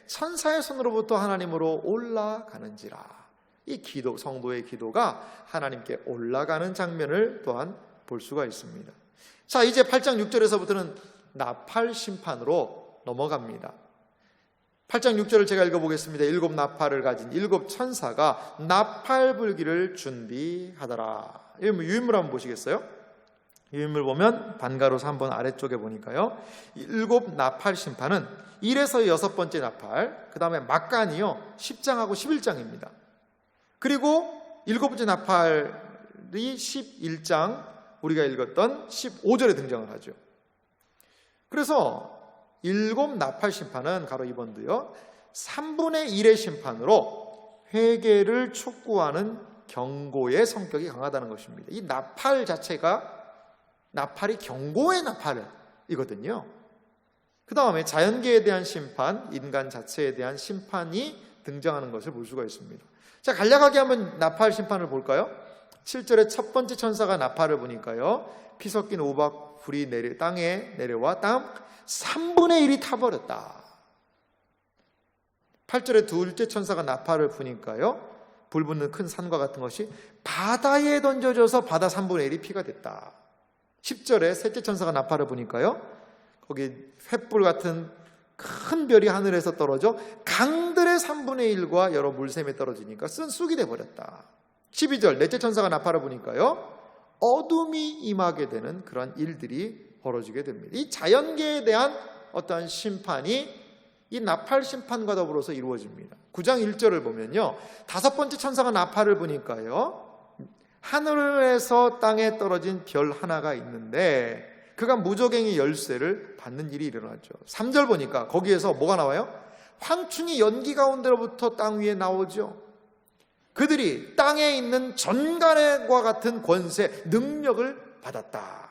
천사의 손으로부터 하나님으로 올라가는지라. 이 기도, 성도의 기도가 하나님께 올라가는 장면을 또한 볼 수가 있습니다. 자, 이제 8장 6절에서부터는 나팔 심판으로 넘어갑니다. 8장 6절을 제가 읽어보겠습니다. 7 나팔을 가진 7 천사가 나팔 불기를 준비하더라. 유인물 한번 보시겠어요? 유인물 보면 반가로서 한번 아래쪽에 보니까요, 7 나팔 심판은 1에서 6번째 나팔, 그 다음에 막간이요 10장하고 11장입니다. 그리고 7번째 나팔이 11장, 우리가 읽었던 15절에 등장을 하죠. 그래서 7 나팔 심판은 가로 2번도요 3분의 1의 심판으로 회개를 촉구하는 경고의 성격이 강하다는 것입니다. 이 나팔 자체가, 나팔이 경고의 나팔이거든요. 그 다음에 자연계에 대한 심판, 인간 자체에 대한 심판이 등장하는 것을 볼 수가 있습니다. 자, 간략하게 한번 나팔 심판을 볼까요? 7절에 첫 번째 천사가 나팔을 부니까요, 피 섞인 오박 불이 땅에 내려와 땅 3분의 1이 타버렸다. 8절에 둘째 천사가 나팔을 부니까요, 불 붙는 큰 산과 같은 것이 바다에 던져져서 바다 3분의 1이 피가 됐다. 10절에 셋째 천사가 나팔을 부니까요, 거기 횃불 같은 큰 별이 하늘에서 떨어져 강들의 3분의 1과 여러 물샘에 떨어지니까 쑥이 돼버렸다. 12절 넷째 천사가 나팔을 부니까요, 어둠이 임하게 되는 그런 일들이 벌어지게 됩니다. 이 자연계에 대한 어떠한 심판이 이 나팔 심판과 더불어서 이루어집니다. 9장 1절을 보면요, 5번째 천사가 나팔을 부니까요, 하늘에서 땅에 떨어진 별 하나가 있는데 그가 무저갱이 열쇠를 받는 일이 일어나죠. 3절 보니까 거기에서 뭐가 나와요? 황충이 연기 가운데로부터 땅 위에 나오죠. 그들이 땅에 있는 전간과 같은 권세, 능력을 받았다.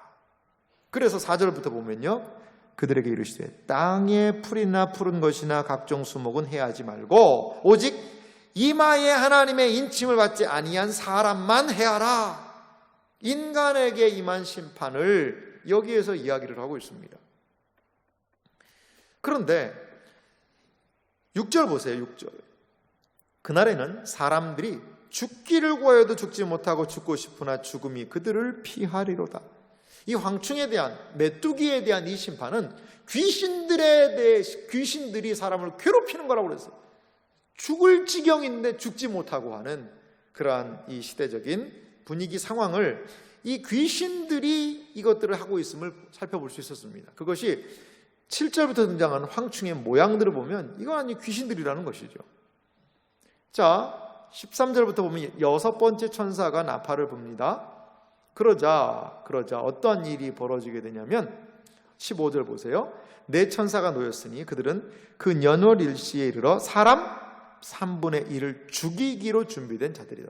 그래서 4절부터 보면요, 그들에게 이르시되 땅의 풀이나 푸른 것이나 각종 수목은 해하지 말고 오직 이마에 하나님의 인침을 받지 아니한 사람만 해하라. 인간에게 임한 심판을 여기에서 이야기를 하고 있습니다. 그런데 6절 보세요. 6절. 그날에는 사람들이 죽기를 구하여도 죽지 못하고 죽고 싶으나 죽음이 그들을 피하리로다. 이 황충에 대한, 메뚜기에 대한 이 심판은 귀신들이 사람을 괴롭히는 거라고 그랬어요. 죽을 지경인데 죽지 못하고 하는 그러한 이 시대적인 분위기 상황을 이 귀신들이 이것들을 하고 있음을 살펴볼 수 있었습니다. 그것이 7절부터 등장하는 황충의 모양들을 보면 이건 아니 귀신들이라는 것이죠. 자, 13절부터 보면 6번째 천사가 나팔을 붑니다. 그러자 어떠한 일이 벌어지게 되냐면 15절 보세요. 네 천사가 놓였으니 그들은 그 연월 일시에 이르러 사람 3분의 1을 죽이기로 준비된 자들이다.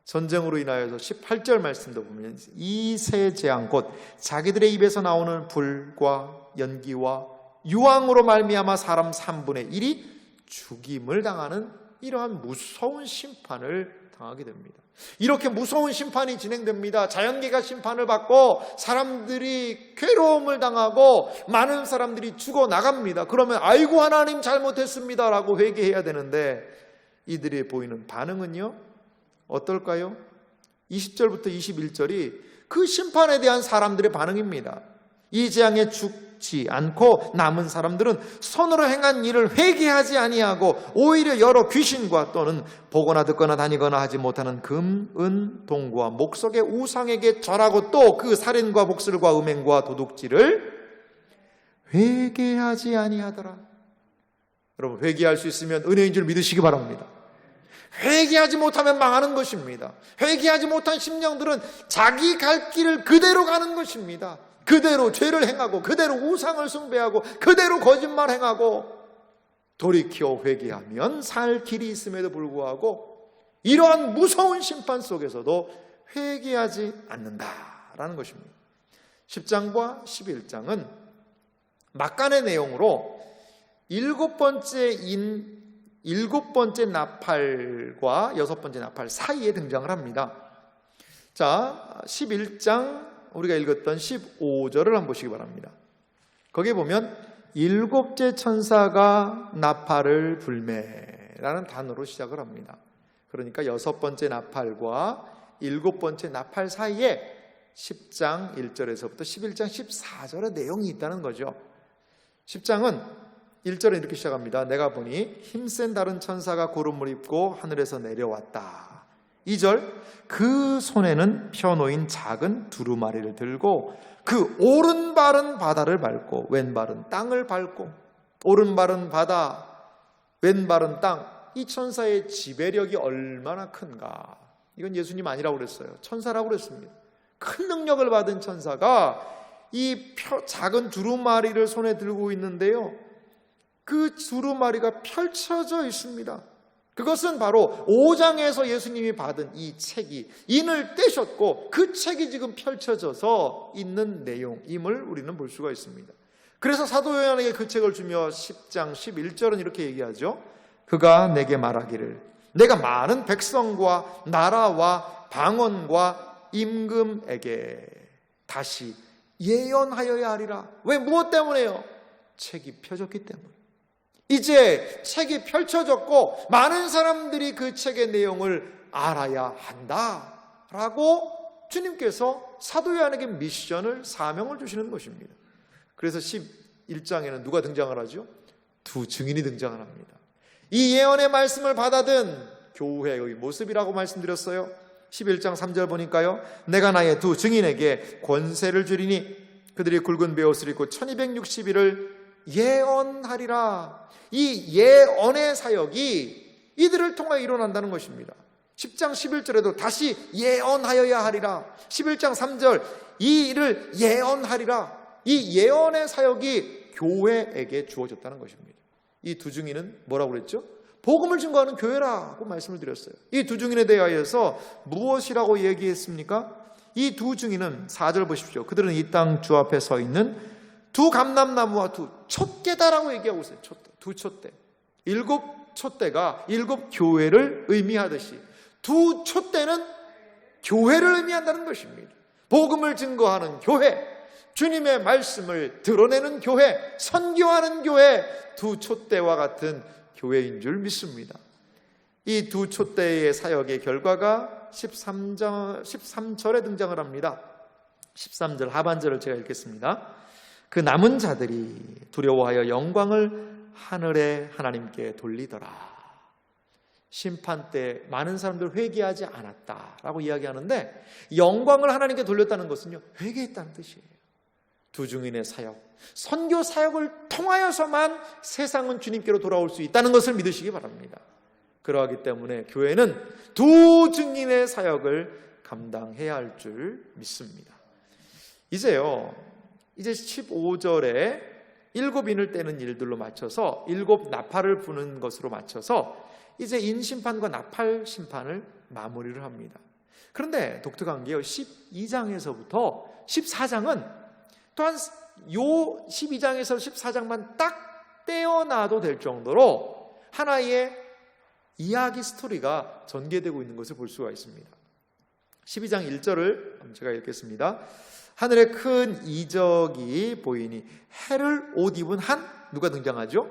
전쟁으로 인하여서 18절 말씀도 보면 이 세 재앙 곧 자기들의 입에서 나오는 불과 연기와 유황으로 말미암아 사람 3분의 1이 죽임을 당하는 이러한 무서운 심판을 당하게 됩니다. 이렇게 무서운 심판이 진행됩니다. 자연계가 심판을 받고 사람들이 괴로움을 당하고 많은 사람들이 죽어나갑니다. 그러면 아이고 하나님 잘못했습니다 라고 회개해야 되는데 이들이 보이는 반응은요 어떨까요? 20절부터 21절이 그 심판에 대한 사람들의 반응입니다. 이 재앙에 죽지 않고 남은 사람들은 손으로 행한 일을 회개하지 아니하고 오히려 여러 귀신과 또는 보거나 듣거나 다니거나 하지 못하는 금, 은, 동과 목석의 우상에게 절하고 또 그 살인과 복술과 음행과 도둑질을 회개하지 아니하더라. 여러분, 회개할 수 있으면 은혜인 줄 믿으시기 바랍니다. 회개하지 못하면 망하는 것입니다. 회개하지 못한 심령들은 자기 갈 길을 그대로 가는 것입니다. 그대로 죄를 행하고 그대로 우상을 숭배하고 그대로 거짓말 행하고 돌이켜 회개하면 살 길이 있음에도 불구하고 이러한 무서운 심판 속에서도 회개하지 않는다라는 것입니다. 10장과 11장은 막간의 내용으로 일곱 번째 나팔과 6번째 나팔 사이에 등장을 합니다. 자, 11장 우리가 읽었던 15절을 한번 보시기 바랍니다. 거기에 보면 7째 천사가 나팔을 불매라는 단어로 시작을 합니다. 그러니까 6번째 나팔과 7번째 나팔 사이에 10장 1절에서부터 11장 14절의 내용이 있다는 거죠. 10장은 1절에 이렇게 시작합니다. 내가 보니 힘센 다른 천사가 구름을 입고 하늘에서 내려왔다. 2절, 그 손에는 펴놓인 작은 두루마리를 들고 그 오른발은 바다를 밟고 왼발은 땅을 밟고, 오른발은 바다, 왼발은 땅. 이 천사의 지배력이 얼마나 큰가. 이건 예수님 아니라고 그랬어요. 천사라고 그랬습니다. 큰 능력을 받은 천사가 이 작은 두루마리를 손에 들고 있는데요, 그 두루마리가 펼쳐져 있습니다. 그것은 바로 5장에서 예수님이 받은 이 책이 인을 떼셨고 그 책이 지금 펼쳐져서 있는 내용임을 우리는 볼 수가 있습니다. 그래서 사도 요한에게 그 책을 주며 10장 11절은 이렇게 얘기하죠. 그가 내게 말하기를 내가 많은 백성과 나라와 방언과 임금에게 다시 예언하여야 하리라. 왜? 무엇 때문에요? 책이 펴졌기 때문에. 이제 책이 펼쳐졌고 많은 사람들이 그 책의 내용을 알아야 한다라고 주님께서 사도 요한에게 미션을, 사명을 주시는 것입니다. 그래서 11장에는 누가 등장을 하죠? 두 증인이 등장을 합니다. 이 예언의 말씀을 받아든 교회의 모습이라고 말씀드렸어요. 11장 3절 보니까요, 내가 나의 두 증인에게 권세를 주리니 그들이 굵은 베옷을 입고 1260일을 예언하리라. 이 예언의 사역이 이들을 통해 일어난다는 것입니다. 10장 11절에도 다시 예언하여야 하리라. 11장 3절 이 일을 예언하리라. 이 예언의 사역이 교회에게 주어졌다는 것입니다. 이 두 증인은 뭐라고 그랬죠? 복음을 증거하는 교회라고 말씀을 드렸어요. 이 두 증인에 대하여서 무엇이라고 얘기했습니까? 이 두 증인은 4절 보십시오. 그들은 이 땅 주 앞에 서 있는 두 감람나무와 두 촛대다라고 얘기하고 있어요. 두 촛대. 7 촛대가 7 교회를 의미하듯이 두 촛대는 교회를 의미한다는 것입니다. 복음을 증거하는 교회, 주님의 말씀을 드러내는 교회, 선교하는 교회, 두 촛대와 같은 교회인 줄 믿습니다. 이 두 촛대의 사역의 결과가 13절에 등장을 합니다. 13절 하반절을 제가 읽겠습니다. 그 남은 자들이 두려워하여 영광을 하늘의 하나님께 돌리더라. 심판 때 많은 사람들 회개하지 않았다라고 이야기하는데, 영광을 하나님께 돌렸다는 것은요, 회개했다는 뜻이에요. 두 증인의 사역, 선교 사역을 통하여서만 세상은 주님께로 돌아올 수 있다는 것을 믿으시기 바랍니다. 그러하기 때문에 교회는 두 증인의 사역을 감당해야 할 줄 믿습니다. 이제 15절에 7인을 떼는 일들로 맞춰서 7 나팔을 부는 것으로 맞춰서 이제 인심판과 나팔 심판을 마무리를 합니다. 그런데 독특한 게요, 12장에서부터 14장은 또한 요 12장에서 14장만 딱 떼어놔도 될 정도로 하나의 이야기 스토리가 전개되고 있는 것을 볼 수가 있습니다. 12장 1절을 제가 읽겠습니다. 하늘에 큰 이적이 보이니 해를 옷 입은 한 누가 등장하죠?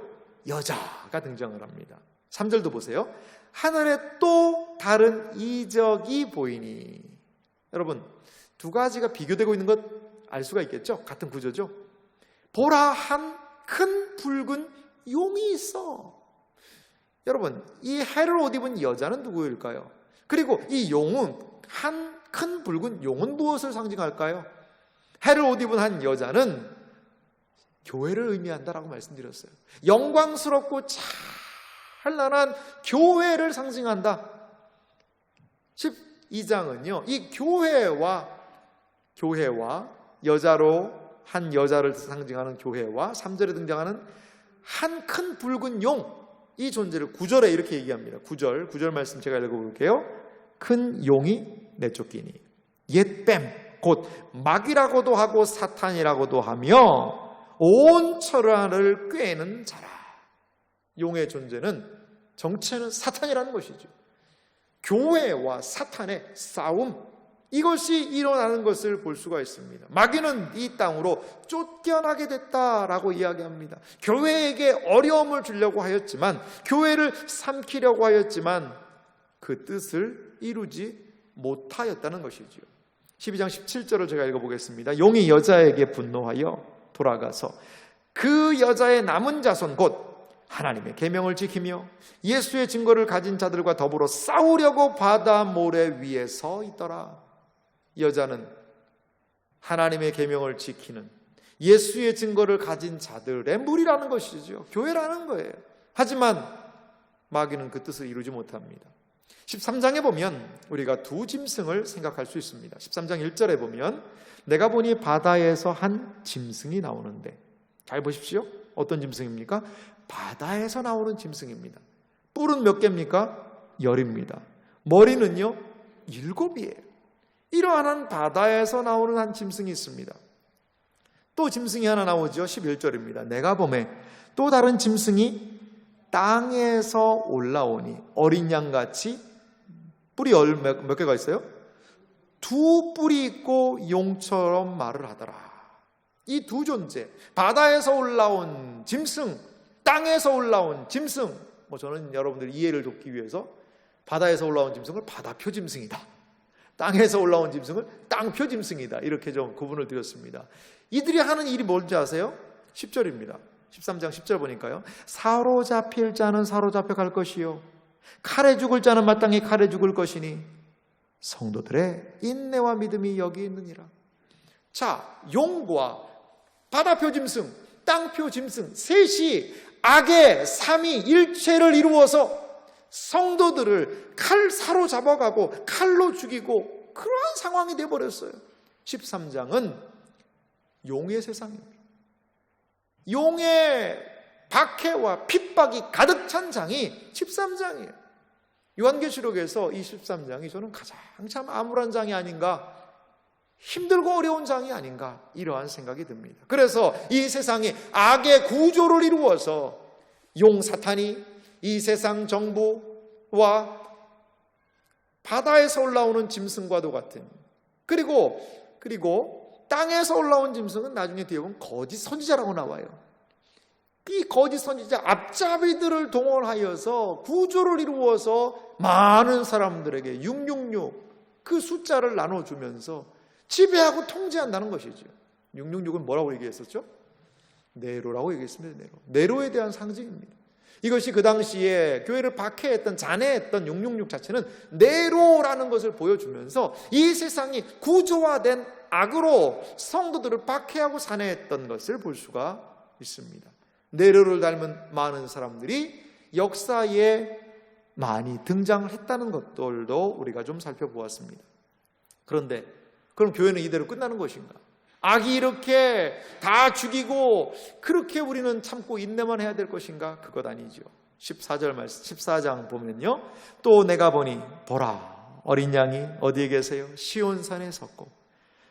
여자가 등장을 합니다. 3절도 보세요. 하늘에 또 다른 이적이 보이니. 여러분, 두 가지가 비교되고 있는 것 알 수가 있겠죠? 같은 구조죠. 보라, 한 큰 붉은 용이 있어. 여러분, 이 해를 옷 입은 여자는 누구일까요? 그리고 이 용은, 한 큰 붉은 용은 무엇을 상징할까요? 해를 옷 입은 한 교회를 의미한다라고 말씀드렸어요. 영광스럽고 찬란한 교회를 상징한다. 12장은요, 이 교회와 여자로 한 여자를 상징하는 교회와 3절에 등장하는 한 큰 붉은 용, 이 존재를 9절에 이렇게 얘기합니다. 9절 말씀 제가 읽어볼게요. 큰 용이 내쫓기니 옛뱀 곧 마귀라고도 하고 사탄이라고도 하며 온 천하를 꾀는 자라. 용의 존재는, 정체는 사탄이라는 것이죠. 교회와 사탄의 싸움, 이것이 일어나는 것을 볼 수가 있습니다. 마귀는 이 땅으로 쫓겨나게 됐다라고 이야기합니다. 교회에게 어려움을 주려고 하였지만, 교회를 삼키려고 하였지만 그 뜻을 이루지 못하였다는 것이죠. 12장 17절을 제가 읽어보겠습니다. 용이 여자에게 분노하여 돌아가서 그 여자의 남은 자손 곧 하나님의 계명을 지키며 예수의 증거를 가진 자들과 더불어 싸우려고 바다 모래 위에 서 있더라. 여자는 하나님의 계명을 지키는 예수의 증거를 가진 자들의 무리라는 것이죠. 교회라는 거예요. 하지만 마귀는 그 뜻을 이루지 못합니다. 13장에 보면 우리가 두 짐승을 생각할 수 있습니다. 13장 1절에 보면 내가 보니 바다에서 한 짐승이 나오는데, 잘 보십시오. 어떤 짐승입니까? 바다에서 나오는 짐승입니다. 뿔은 몇 개입니까? 10입니다. 머리는요 7이에요. 이러한 바다에서 나오는 한 짐승이 있습니다. 또 짐승이 하나 나오죠. 11절입니다. 내가 보매 또 다른 짐승이 땅에서 올라오니 어린 양같이 뿔이 몇 개가 있어요? 2 뿔이 있고 용처럼 말을 하더라. 이 두 존재, 바다에서 올라온 짐승, 땅에서 올라온 짐승, 저는 여러분들 이해를 돕기 위해서 바다에서 올라온 짐승을 바다표 짐승이다, 땅에서 올라온 짐승을 땅표 짐승이다, 이렇게 좀 구분을 드렸습니다. 이들이 하는 일이 뭔지 아세요? 10절입니다. 13장 10절 보니까요. 사로잡힐 자는 사로잡혀 갈 것이요 칼에 죽을 자는 마땅히 칼에 죽을 것이니 성도들의 인내와 믿음이 여기 있느니라. 자, 용과 바다표 짐승, 땅표 짐승 셋이 악의 삼위 일체를 이루어서 성도들을 칼 사로잡아가고 칼로 죽이고 그러한 상황이 되어버렸어요. 13장은 용의 세상입니다. 용의 박해와 핍박이 가득 찬 장이 13장이에요. 요한계시록에서 이 13장이 저는 가장 참 암울한 장이 아닌가, 힘들고 어려운 장이 아닌가, 이러한 생각이 듭니다. 그래서 이 세상이 악의 구조를 이루어서 용 사탄이 이 세상 정부와 바다에서 올라오는 짐승과도 같은, 그리고 땅에서 올라온 짐승은 나중에 뒤에 보면 거짓 선지자라고 나와요. 이 거짓 선지자 앞잡이들을 동원하여서 구조를 이루어서 많은 사람들에게 666 그 숫자를 나눠주면서 지배하고 통제한다는 것이죠. 666은 뭐라고 얘기했었죠? 네로라고 얘기했습니다. 네로에 대한 상징입니다. 이것이 그 당시에 교회를 박해했던, 잔해했던 666 자체는 네로라는 것을 보여주면서 이 세상이 구조화된 악으로 성도들을 박해하고 잔해했던 것을 볼 수가 있습니다. 네로를 닮은 많은 사람들이 역사에 많이 등장을 했다는 것들도 우리가 좀 살펴보았습니다. 그런데 그럼 교회는 이대로 끝나는 것인가? 악이 이렇게 다 죽이고 그렇게 우리는 참고 인내만 해야 될 것인가? 그것 아니죠. 14절 말씀, 14장 보면요, 또 내가 보니 보라, 어린 양이 어디에 계세요? 시온산에 섰고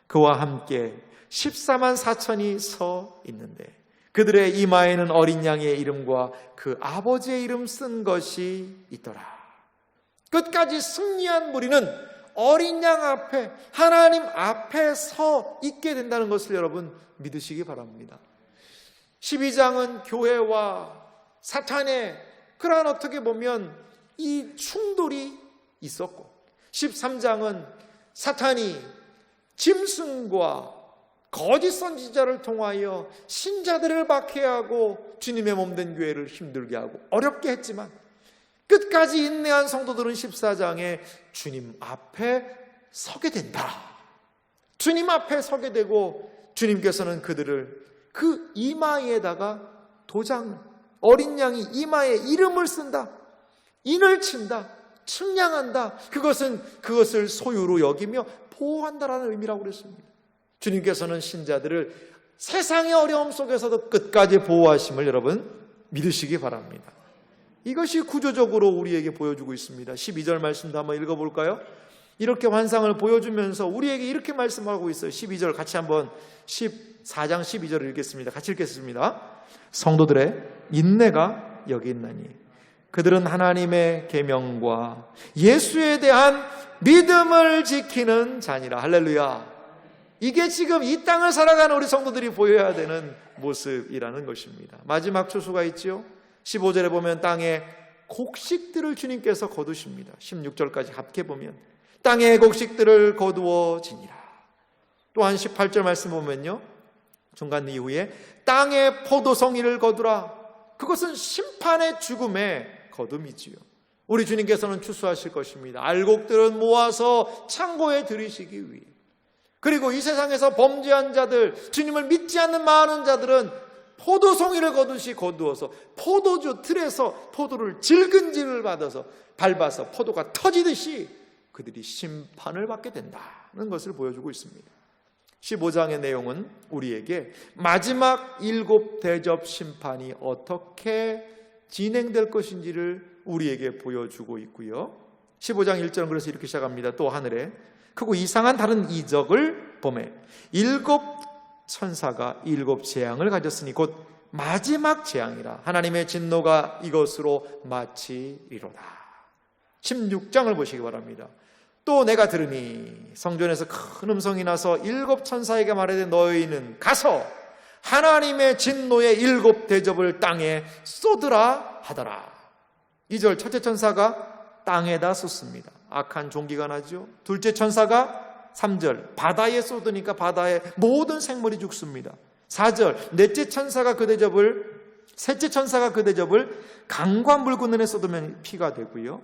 그와 함께 14만 4천이 서 있는데 그들의 이마에는 어린 양의 이름과 그 아버지의 이름 쓴 것이 있더라. 끝까지 승리한 무리는 어린 양 앞에, 하나님 앞에 서 있게 된다는 것을 여러분 믿으시기 바랍니다. 12장은 교회와 사탄의 그러한 어떻게 보면 이 충돌이 있었고, 13장은 사탄이 짐승과 거짓 선지자를 통하여 신자들을 박해하고 주님의 몸된 교회를 힘들게 하고 어렵게 했지만, 끝까지 인내한 성도들은 14장에 주님 앞에 서게 된다. 주님 앞에 서게 되고 주님께서는 그들을 그 이마에다가 도장, 어린 양이 이마에 이름을 쓴다, 인을 친다, 측량한다. 그것을 소유로 여기며 보호한다라는 의미라고 그랬습니다. 주님께서는 신자들을 세상의 어려움 속에서도 끝까지 보호하심을 여러분 믿으시기 바랍니다. 이것이 구조적으로 우리에게 보여주고 있습니다. 12절 말씀도 한번 읽어볼까요? 이렇게 환상을 보여주면서 우리에게 이렇게 말씀하고 있어요. 12절 같이 한번 14장 12절을 읽겠습니다. 같이 읽겠습니다. 성도들의 인내가 여기 있나니 그들은 하나님의 계명과 예수에 대한 믿음을 지키는 자니라. 할렐루야. 이게 지금 이 땅을 살아가는 우리 성도들이 보여야 되는 모습이라는 것입니다. 마지막 초수가 있죠. 15절에 보면 땅에 곡식들을 주님께서 거두십니다. 16절까지 합해보면 땅의 곡식들을 거두어지니라. 또한 18절 말씀 보면요, 중간 이후에 땅의 포도송이를 거두라. 그것은 심판의 죽음의 거둠이지요. 우리 주님께서는 추수하실 것입니다. 알곡들은 모아서 창고에 들이시기 위해, 그리고 이 세상에서 범죄한 자들, 주님을 믿지 않는 많은 자들은 포도송이를 거두어서 포도주 틀에서 포도를 질근질을 받아서 밟아서 포도가 터지듯이 그들이 심판을 받게 된다는 것을 보여주고 있습니다. 15장의 내용은 우리에게 마지막 7 대접 심판이 어떻게 진행될 것인지를 우리에게 보여주고 있고요. 15장 1절은 그래서 이렇게 시작합니다. 또 하늘에 크고 이상한 다른 이적을 보매 7 천사가 7 재앙을 가졌으니 곧 마지막 재앙이라. 하나님의 진노가 이것으로 마치리로다. 16장을 보시기 바랍니다. 또 내가 들으니 성전에서 큰 음성이 나서 7 천사에게 말하되 너희는 가서 하나님의 진노의 7 대접을 땅에 쏟으라 하더라. 2절 첫째 천사가 땅에다 쏟습니다. 악한 종기가 나죠. 둘째 천사가 3절 바다에 쏟으니까 바다의 모든 생물이 죽습니다. 4절 셋째 천사가 그 대접을 강과 물 군는에 쏟으면 피가 되고요.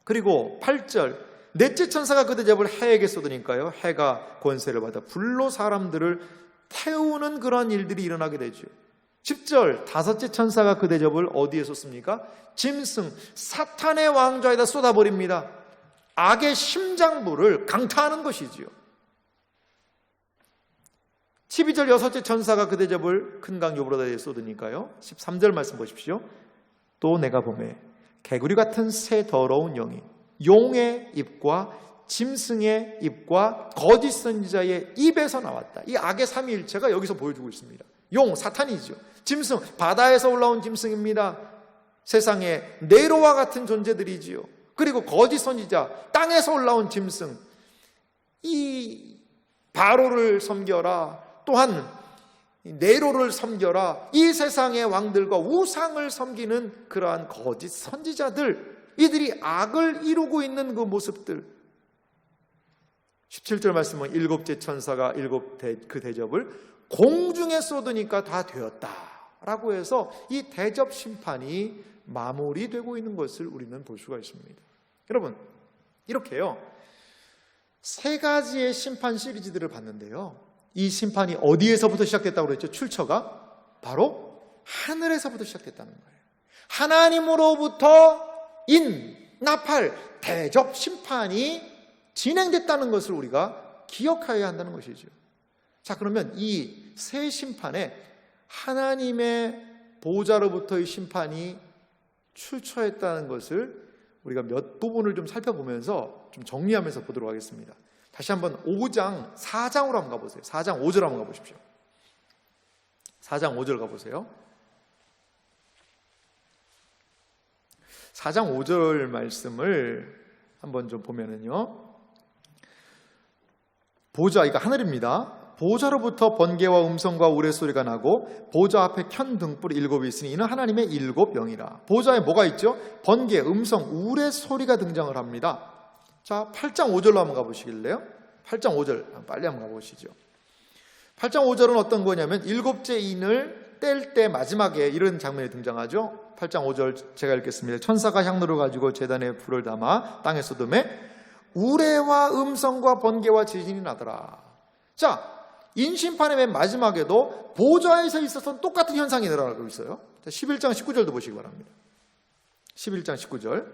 그리고 8절 넷째 천사가 그 대접을 해에게 쏟으니까요, 해가 권세를 받아 불로 사람들을 태우는 그런 일들이 일어나게 되죠. 10절 다섯째 천사가 그 대접을 어디에 쏟습니까? 짐승 사탄의 왕좌에다 쏟아버립니다. 악의 심장부를 강타하는 것이지요. 12절 여섯째 천사가 그 대접을 큰 강 유브라데에 쏟으니까요. 13절 말씀 보십시오. 또 내가 보매 개구리 같은 새 더러운 영이 용의 입과 짐승의 입과 거짓 선지자의 입에서 나왔다. 이 악의 삼위일체가 여기서 보여주고 있습니다. 용, 사탄이죠. 짐승, 바다에서 올라온 짐승입니다. 세상에 네로와 같은 존재들이지요. 그리고 거짓 선지자, 땅에서 올라온 짐승. 이 바로를 섬겨라, 또한 네로를 섬겨라, 이 세상의 왕들과 우상을 섬기는 그러한 거짓 선지자들, 이들이 악을 이루고 있는 그 모습들. 17절 말씀은 일곱째 천사가 그 대접을 공중에 쏟으니까 다 되었다 라고 해서 이 대접 심판이 마무리되고 있는 것을 우리는 볼 수가 있습니다. 여러분, 이렇게요, 세 가지의 심판 시리즈들을 봤는데요, 이 심판이 어디에서부터 시작됐다고 그랬죠? 출처가 바로 하늘에서부터 시작됐다는 거예요. 하나님으로부터 나팔, 대접 심판이 진행됐다는 것을 우리가 기억해야 한다는 것이죠. 자, 그러면 이 새 심판에 하나님의 보좌로부터의 심판이 출처했다는 것을 우리가 몇 부분을 좀 살펴보면서 좀 정리하면서 보도록 하겠습니다. 다시 한번 5장 4장으로 한번 가보세요. 4장 5절 한번 가보십시오. 4장 5절 가보세요. 4장 5절 말씀을 한번 좀 보면은요, 보좌, 이거 하늘입니다. 보좌로부터 번개와 음성과 우레소리가 나고 보좌 앞에 켠 등불 7이 있으니 이는 하나님의 7 영이라. 보좌에 뭐가 있죠? 번개, 음성, 우레소리가 등장을 합니다. 자, 8장 5절로 한번 가보시길래요? 8장 5절 빨리 한번 가보시죠. 8장 5절은 어떤 거냐면 일곱째 인을 뗄 때 마지막에 이런 장면이 등장하죠. 8장 5절 제가 읽겠습니다. 천사가 향로를 가지고 제단에 불을 담아 땅에 쏟음에 우레와 음성과 번개와 지진이 나더라. 자, 인심판의 맨 마지막에도 보좌에서 있었던 똑같은 현상이 일어나고 있어요. 11장 19절도 보시기 바랍니다. 11장 19절.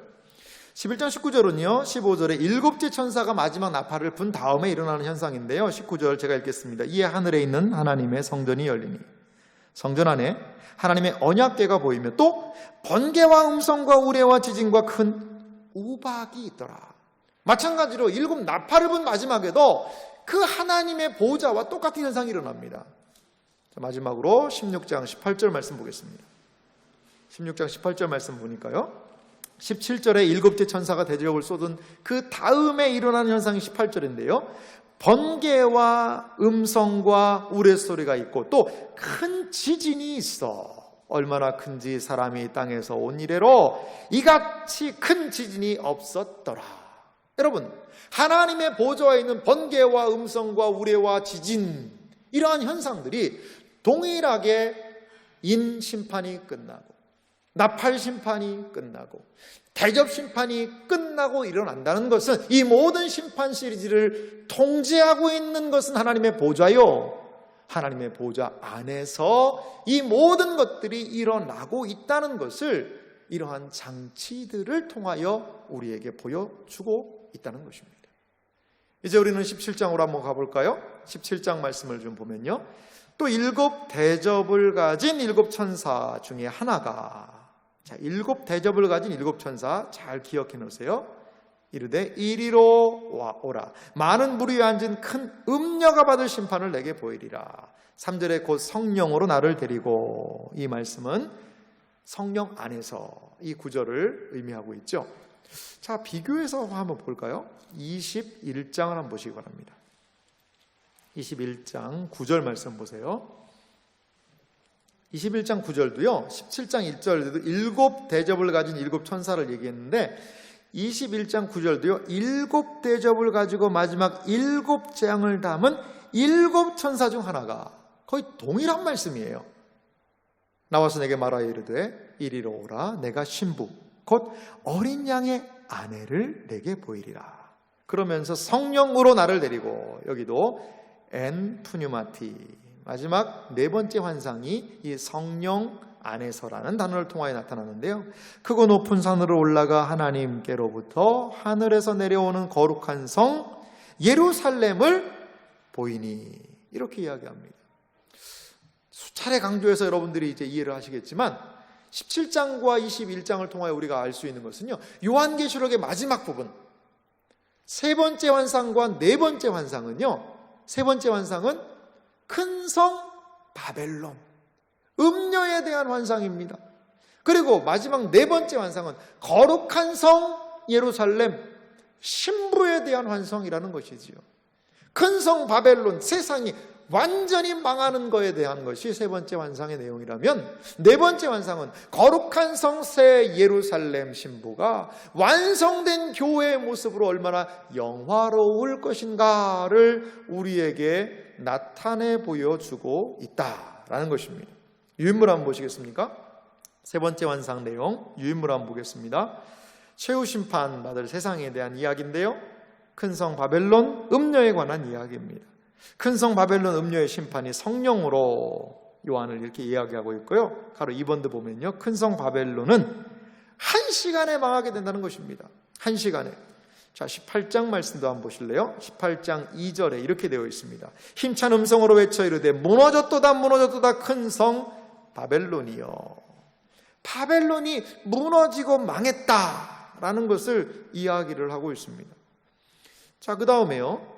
11장 19절은요, 15절에 일곱째 천사가 마지막 나팔을 분 다음에 일어나는 현상인데요. 19절 제가 읽겠습니다. 이에 하늘에 있는 하나님의 성전이 열리니 성전 안에 하나님의 언약궤가 보이며 또 번개와 음성과 우레와 지진과 큰 우박이 있더라. 마찬가지로 일곱 나팔을 분 마지막에도 그 하나님의 보좌와 똑같은 현상이 일어납니다. 자, 마지막으로 16장 18절 말씀 보겠습니다. 16장 18절 말씀 보니까요, 17절에 일곱째 천사가 대접을 쏟은 그 다음에 일어나는 현상이 18절인데요, 번개와 음성과 우레소리가 있고 또 큰 지진이 있어. 얼마나 큰지 사람이 땅에서 온 이래로 이같이 큰 지진이 없었더라. 여러분, 하나님의 보좌에 있는 번개와 음성과 우레와 지진, 이러한 현상들이 동일하게 인심판이 끝나고 나팔 심판이 끝나고 대접 심판이 끝나고 일어난다는 것은, 이 모든 심판 시리즈를 통제하고 있는 것은 하나님의 보좌요, 하나님의 보좌 안에서 이 모든 것들이 일어나고 있다는 것을 이러한 장치들을 통하여 우리에게 보여주고 있다는 것입니다. 이제 우리는 17장으로 한번 가볼까요? 17장 말씀을 좀 보면요, 또 일곱 대접을 가진 일곱 천사 중에 하나가, 자, 일곱 대접을 가진 일곱 천사 잘 기억해 놓으세요. 이르되 이리로 오라. 많은 무리 위에 앉은 큰 음녀가 받을 심판을 내게 보이리라. 3절에 곧 성령으로 나를 데리고, 이 말씀은 성령 안에서 이 구절을 의미하고 있죠. 자, 비교해서 한번 볼까요? 21장을 한번 보시기 바랍니다. 21장 9절 말씀 보세요. 21장 9절도요, 17장 1절에도 일곱 대접을 가진 일곱 천사를 얘기했는데 21장 9절도요, 일곱 대접을 가지고 마지막 일곱 재앙을 담은 일곱 천사 중 하나가 거의 동일한 말씀이에요. 나와서 내게 말하여 이르되 이리로 오라. 내가 신부 곧 어린 양의 아내를 내게 보이리라. 그러면서 성령으로 나를 데리고, 여기도 엔 푸뉴마티, 마지막 네 번째 환상이 이 성령 안에서라는 단어를 통하여 나타나는데요, 크고 높은 산으로 올라가 하나님께로부터 하늘에서 내려오는 거룩한 성 예루살렘을 보이니, 이렇게 이야기합니다. 수차례 강조해서 여러분들이 이제 이해를 하시겠지만 17장과 21장을 통하여 우리가 알 수 있는 것은요, 요한계시록의 마지막 부분, 세 번째 환상과 네 번째 환상은요, 세 번째 환상은 큰 성 바벨론, 음녀에 대한 환상입니다. 그리고 마지막 네 번째 환상은 거룩한 성 예루살렘, 신부에 대한 환상이라는 것이지요. 큰 성 바벨론, 세상이 완전히 망하는 것에 대한 것이 세 번째 환상의 내용이라면, 네 번째 환상은 거룩한 성 새 예루살렘 신부가 완성된 교회의 모습으로 얼마나 영화로울 것인가를 우리에게 나타내 보여주고 있다라는 것입니다. 유인물 한번 보시겠습니까? 세 번째 환상 내용, 유인물 한번 보겠습니다. 최후 심판 받을 세상에 대한 이야기인데요, 큰 성 바벨론 음녀에 관한 이야기입니다. 큰 성 바벨론 음녀의 심판이 성령으로 요한을 이렇게 이야기하고 있고요, 바로 2번도 보면요, 큰 성 바벨론은 한 시간에 망하게 된다는 것입니다. 한 시간에. 자, 18장 말씀도 한번 보실래요? 18장 2절에 이렇게 되어 있습니다. 힘찬 음성으로 외쳐 이르되 무너졌도다 무너졌도다 큰 성 바벨론이요. 바벨론이 무너지고 망했다라는 것을 이야기를 하고 있습니다. 자, 그 다음에요,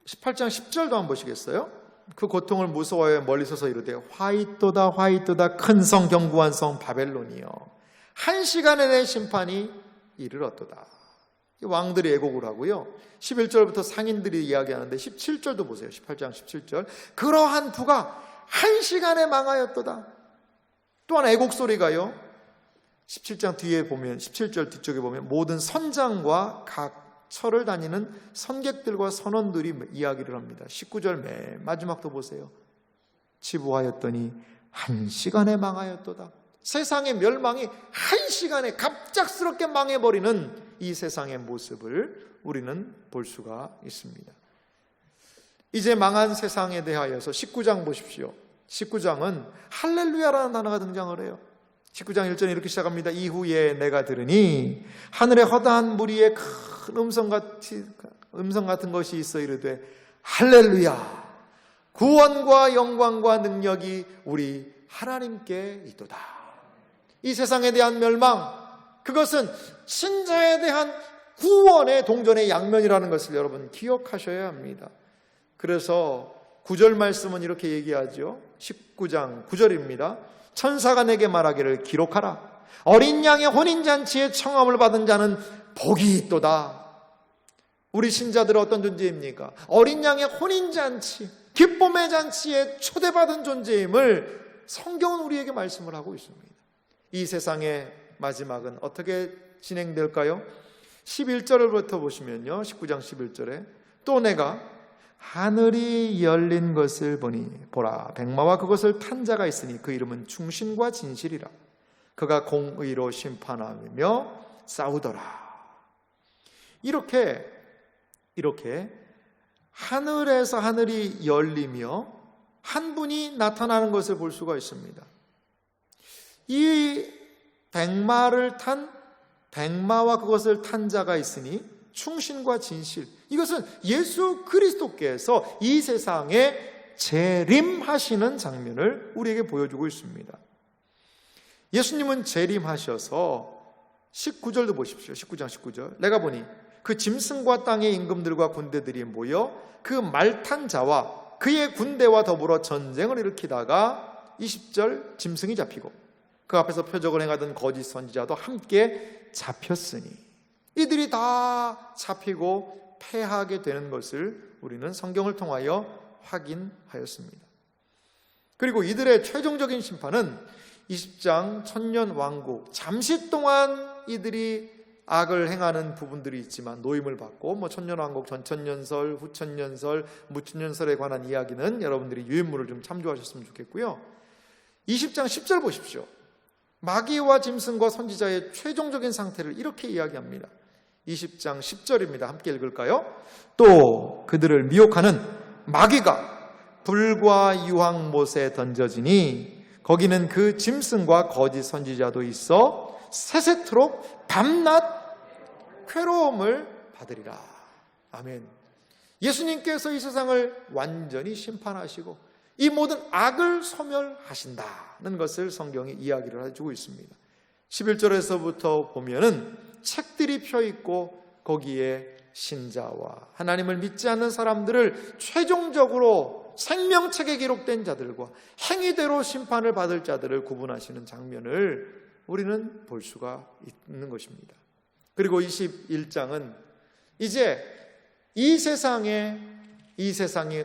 18장 10절도 한번 보시겠어요? 그 고통을 무서워해 멀리 서서 이르되 화이또다 화이또다 큰 성 견고한 성 바벨론이요, 한 시간에 내 심판이 이르렀도다. 왕들이 애곡을 하고요, 11절부터 상인들이 이야기하는데 17절도 보세요. 18장 17절, 그러한 부가 한 시간에 망하였도다. 또한 애곡 소리가요, 17장 뒤에 보면, 17절 뒤쪽에 보면 모든 선장과 각 철을 다니는 선객들과 선원들이 이야기를 합니다. 19절 맨 마지막도 보세요. 치부하였더니 한 시간에 망하였도다. 세상의 멸망이 한 시간에 갑작스럽게 망해버리는 이 세상의 모습을 우리는 볼 수가 있습니다. 이제 망한 세상에 대하여서 19장 보십시오. 19장은 할렐루야라는 단어가 등장을 해요. 19장 1절에 이렇게 시작합니다. 이후에 내가 들으니 하늘에 허다한 무리에 큰 음성 같은 것이 있어 이르되 할렐루야, 구원과 영광과 능력이 우리 하나님께 있도다. 이 세상에 대한 멸망, 그것은 신자에 대한 구원의 동전의 양면이라는 것을 여러분 기억하셔야 합니다. 그래서 9절 말씀은 이렇게 얘기하죠. 19장 9절입니다. 천사가 내게 말하기를 기록하라. 어린 양의 혼인잔치에 청함을 받은 자는 복이 있도다. 우리 신자들은 어떤 존재입니까? 어린 양의 혼인잔치, 기쁨의 잔치에 초대받은 존재임을 성경은 우리에게 말씀을 하고 있습니다. 이 세상의 마지막은 어떻게 진행될까요? 11절부터 보시면요, 19장 11절에 또 내가 하늘이 열린 것을 보니 보라, 백마와 그것을 탄 자가 있으니 그 이름은 충신과 진실이라. 그가 공의로 심판하며 싸우더라. 이렇게 하늘에서 하늘이 열리며 한 분이 나타나는 것을 볼 수가 있습니다. 이 백마와 그것을 탄 자가 있으니 충신과 진실, 이것은 예수 그리스도께서 이 세상에 재림하시는 장면을 우리에게 보여주고 있습니다. 예수님은 재림하셔서 19절도 보십시오. 19장 19절, 내가 보니 그 짐승과 땅의 임금들과 군대들이 모여 그 말탄 자와 그의 군대와 더불어 전쟁을 일으키다가 20절, 짐승이 잡히고 그 앞에서 표적을 행하던 거짓 선지자도 함께 잡혔으니, 이들이 다 잡히고 패하게 되는 것을 우리는 성경을 통하여 확인하였습니다. 그리고 이들의 최종적인 심판은 20장 천년 왕국, 잠시 동안 이들이 악을 행하는 부분들이 있지만 노임을 받고 천년왕국, 전천년설, 후천년설, 무천년설에 관한 이야기는 여러분들이 유인물을 좀 참조하셨으면 좋겠고요. 20장 10절 보십시오. 마귀와 짐승과 선지자의 최종적인 상태를 이렇게 이야기합니다. 20장 10절입니다. 함께 읽을까요? 또 그들을 미혹하는 마귀가 불과 유황못에 던져지니 거기는 그 짐승과 거짓 선지자도 있어 세세토록 밤낮 괴로움을 받으리라. 아멘. 예수님께서 이 세상을 완전히 심판하시고 이 모든 악을 소멸하신다는 것을 성경이 이야기를 해주고 있습니다. 11절에서부터 보면은 책들이 펴있고 거기에 신자와 하나님을 믿지 않는 사람들을 최종적으로 생명책에 기록된 자들과 행위대로 심판을 받을 자들을 구분하시는 장면을 우리는 볼 수가 있는 것입니다. 그리고 21장은 이제 이 세상에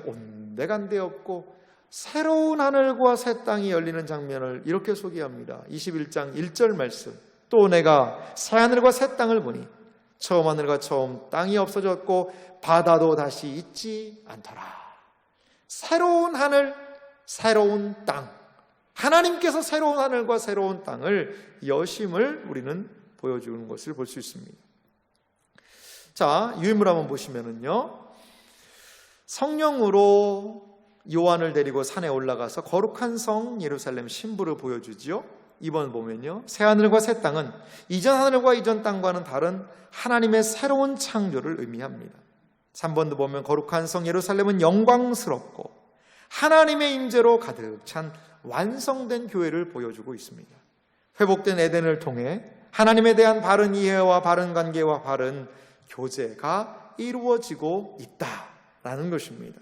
온데간데 없고 새로운 하늘과 새 땅이 열리는 장면을 이렇게 소개합니다. 21장 1절 말씀. 또 내가 새 하늘과 새 땅을 보니 처음 하늘과 처음 땅이 없어졌고 바다도 다시 있지 않더라. 새로운 하늘, 새로운 땅. 하나님께서 새로운 하늘과 새로운 땅을 여심을 우리는 보여주는 것을 볼 수 있습니다. 자, 유인물 한번 보시면은요, 성령으로 요한을 데리고 산에 올라가서 거룩한 성 예루살렘 신부를 보여주지요. 2번 보면요, 새 하늘과 새 땅은 이전 하늘과 이전 땅과는 다른 하나님의 새로운 창조를 의미합니다. 3번도 보면 거룩한 성 예루살렘은 영광스럽고 하나님의 임재로 가득 찬 완성된 교회를 보여주고 있습니다. 회복된 에덴을 통해 하나님에 대한 바른 이해와 바른 관계와 바른 교제가 이루어지고 있다라는 것입니다.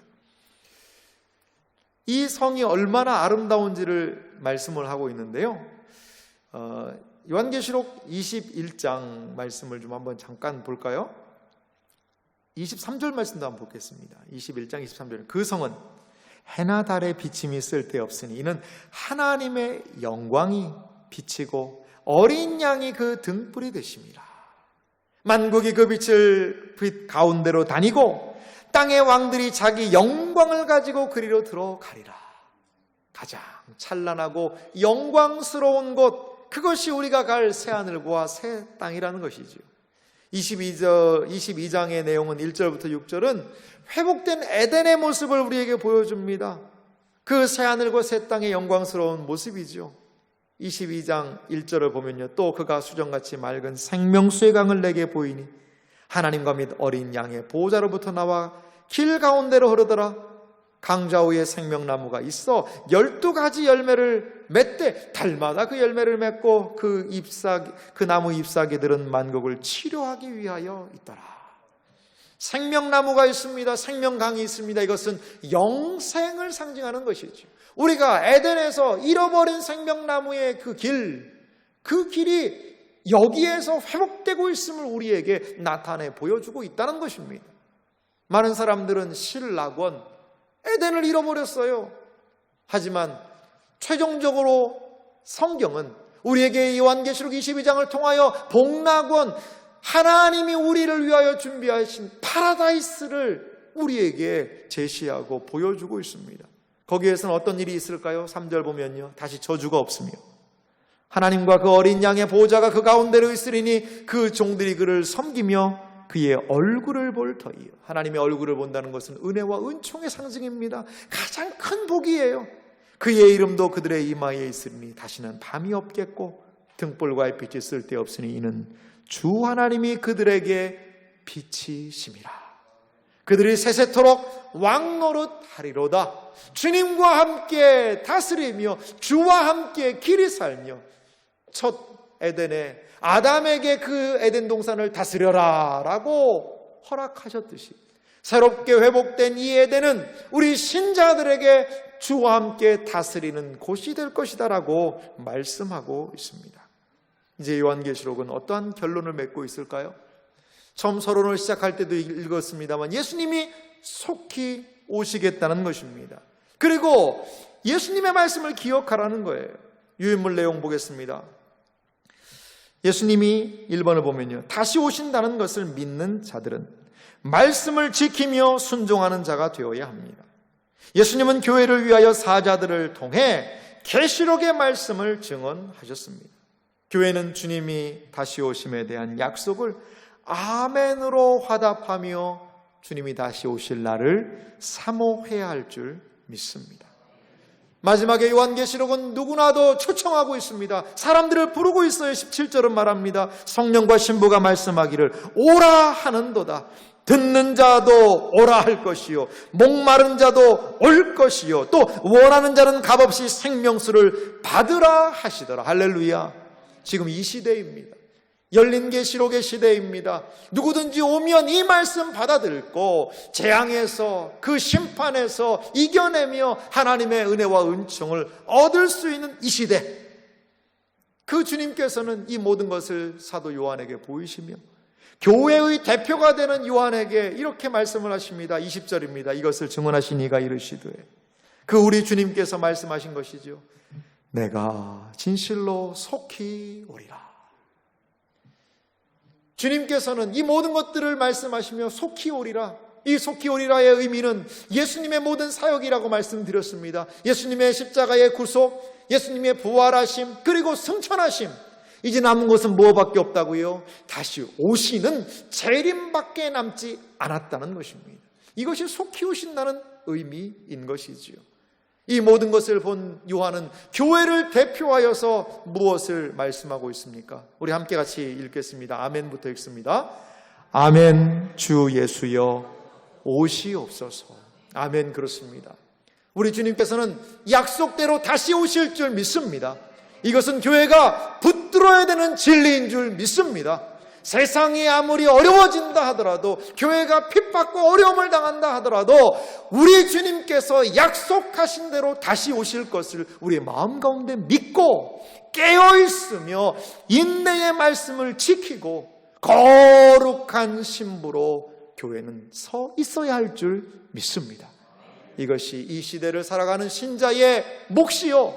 이 성이 얼마나 아름다운지를 말씀을 하고 있는데요, 요한계시록 21장 말씀을 좀 한번 잠깐 볼까요? 23절 말씀도 한번 보겠습니다. 21장 23절. 그 성은 해나 달의 비침이 쓸데없으니 이는 하나님의 영광이 비치고 어린 양이 그 등불이 되심이라. 만국이 그 빛 가운데로 다니고 땅의 왕들이 자기 영광을 가지고 그리로 들어가리라. 가장 찬란하고 영광스러운 곳, 그것이 우리가 갈 새하늘과 새 땅이라는 것이지요. 22장의 내용은 1절부터 6절은 회복된 에덴의 모습을 우리에게 보여줍니다. 그 새하늘과 새 땅의 영광스러운 모습이죠. 22장 1절을 보면요, 또 그가 수정같이 맑은 생명수의 강을 내게 보이니 하나님과 및 어린 양의 보호자로부터 나와 길 가운데로 흐르더라. 강 좌우에 생명나무가 있어 12가지 열매를 맺되 달마다 그 열매를 맺고 그 나무 잎사귀들은 만국을 치료하기 위하여 있더라. 생명나무가 있습니다. 생명강이 있습니다. 이것은 영생을 상징하는 것이죠. 우리가 에덴에서 잃어버린 생명나무의 그 길이 여기에서 회복되고 있음을 우리에게 나타내 보여주고 있다는 것입니다. 많은 사람들은 신락원, 에덴을 잃어버렸어요. 하지만 최종적으로 성경은 우리에게 요한계시록 22장을 통하여 복락원, 하나님이 우리를 위하여 준비하신 파라다이스를 우리에게 제시하고 보여주고 있습니다. 거기에서는 어떤 일이 있을까요? 3절 보면요, 다시 저주가 없으며 하나님과 그 어린 양의 보호자가 그 가운데로 있으리니 그 종들이 그를 섬기며 그의 얼굴을 볼 터이요. 하나님의 얼굴을 본다는 것은 은혜와 은총의 상징입니다. 가장 큰 복이에요. 그의 이름도 그들의 이마에 있으니 다시는 밤이 없겠고 등불과 햇빛이 쓸데없으니 이는 주 하나님이 그들에게 빛이심이라. 그들이 세세토록 왕노릇 하리로다. 주님과 함께 다스리며 주와 함께 길이 살며 첫 에덴에 아담에게 그 에덴 동산을 다스려라 라고 허락하셨듯이 새롭게 회복된 이 에덴은 우리 신자들에게 주와 함께 다스리는 곳이 될 것이다 라고 말씀하고 있습니다. 이제 요한계시록은 어떠한 결론을 맺고 있을까요? 처음 서론을 시작할 때도 읽었습니다만 예수님이 속히 오시겠다는 것입니다. 그리고 예수님의 말씀을 기억하라는 거예요. 유인물 내용 보겠습니다. 예수님이 1번을 보면요, 다시 오신다는 것을 믿는 자들은 말씀을 지키며 순종하는 자가 되어야 합니다. 예수님은 교회를 위하여 사자들을 통해 계시록의 말씀을 증언하셨습니다. 교회는 주님이 다시 오심에 대한 약속을 아멘으로 화답하며 주님이 다시 오실 날을 사모해야 할 줄 믿습니다. 마지막에 요한계시록은 누구나도 초청하고 있습니다. 사람들을 부르고 있어요. 17절은 말합니다. 성령과 신부가 말씀하기를 오라 하는도다. 듣는 자도 오라 할 것이요 목마른 자도 올 것이요 또 원하는 자는 값없이 생명수를 받으라 하시더라. 할렐루야. 지금 이 시대입니다. 열린 계시록의 시대입니다. 누구든지 오면 이 말씀 받아들고 재앙에서 그 심판에서 이겨내며 하나님의 은혜와 은총을 얻을 수 있는 이 시대, 그 주님께서는 이 모든 것을 사도 요한에게 보이시며 교회의 대표가 되는 요한에게 이렇게 말씀을 하십니다. 20절입니다. 이것을 증언하신 이가 이르시되, 그 우리 주님께서 말씀하신 것이죠. 내가 진실로 속히 오리라. 주님께서는 이 모든 것들을 말씀하시며 속히 오리라. 이 속히 오리라의 의미는 예수님의 모든 사역이라고 말씀드렸습니다. 예수님의 십자가의 구속, 예수님의 부활하심, 그리고 승천하심, 이제 남은 것은 무엇밖에 없다고요? 다시 오시는 재림밖에 남지 않았다는 것입니다. 이것이 속히 오신다는 의미인 것이지요. 이 모든 것을 본 요한은 교회를 대표하여서 무엇을 말씀하고 있습니까? 우리 함께 같이 읽겠습니다. 아멘부터 읽습니다. 아멘. 주 예수여 오시옵소서. 아멘. 그렇습니다. 우리 주님께서는 약속대로 다시 오실 줄 믿습니다. 이것은 교회가 붙들어야 되는 진리인 줄 믿습니다. 세상이 아무리 어려워진다 하더라도, 교회가 핍받고 어려움을 당한다 하더라도 우리 주님께서 약속하신 대로 다시 오실 것을 우리의 마음 가운데 믿고 깨어있으며 인내의 말씀을 지키고 거룩한 신부로 교회는 서 있어야 할 줄 믿습니다. 이것이 이 시대를 살아가는 신자의 몫이요,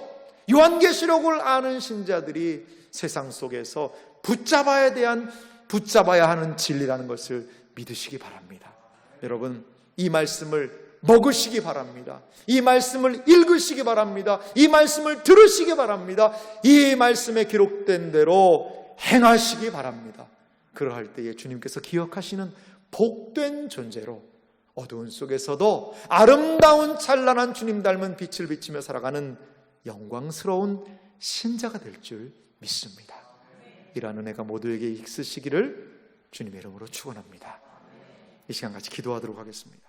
요한계시록을 아는 신자들이 세상 속에서 붙잡아야 하는 진리라는 것을 믿으시기 바랍니다. 여러분, 이 말씀을 먹으시기 바랍니다. 이 말씀을 읽으시기 바랍니다. 이 말씀을 들으시기 바랍니다. 이 말씀에 기록된 대로 행하시기 바랍니다. 그러할 때에 주님께서 기억하시는 복된 존재로 어두운 속에서도 아름다운 찬란한 주님 닮은 빛을 비치며 살아가는 영광스러운 신자가 될 줄 믿습니다. 이러한 은혜가 모두에게 있으시기를 주님의 이름으로 축원합니다. 이 시간 같이 기도하도록 하겠습니다.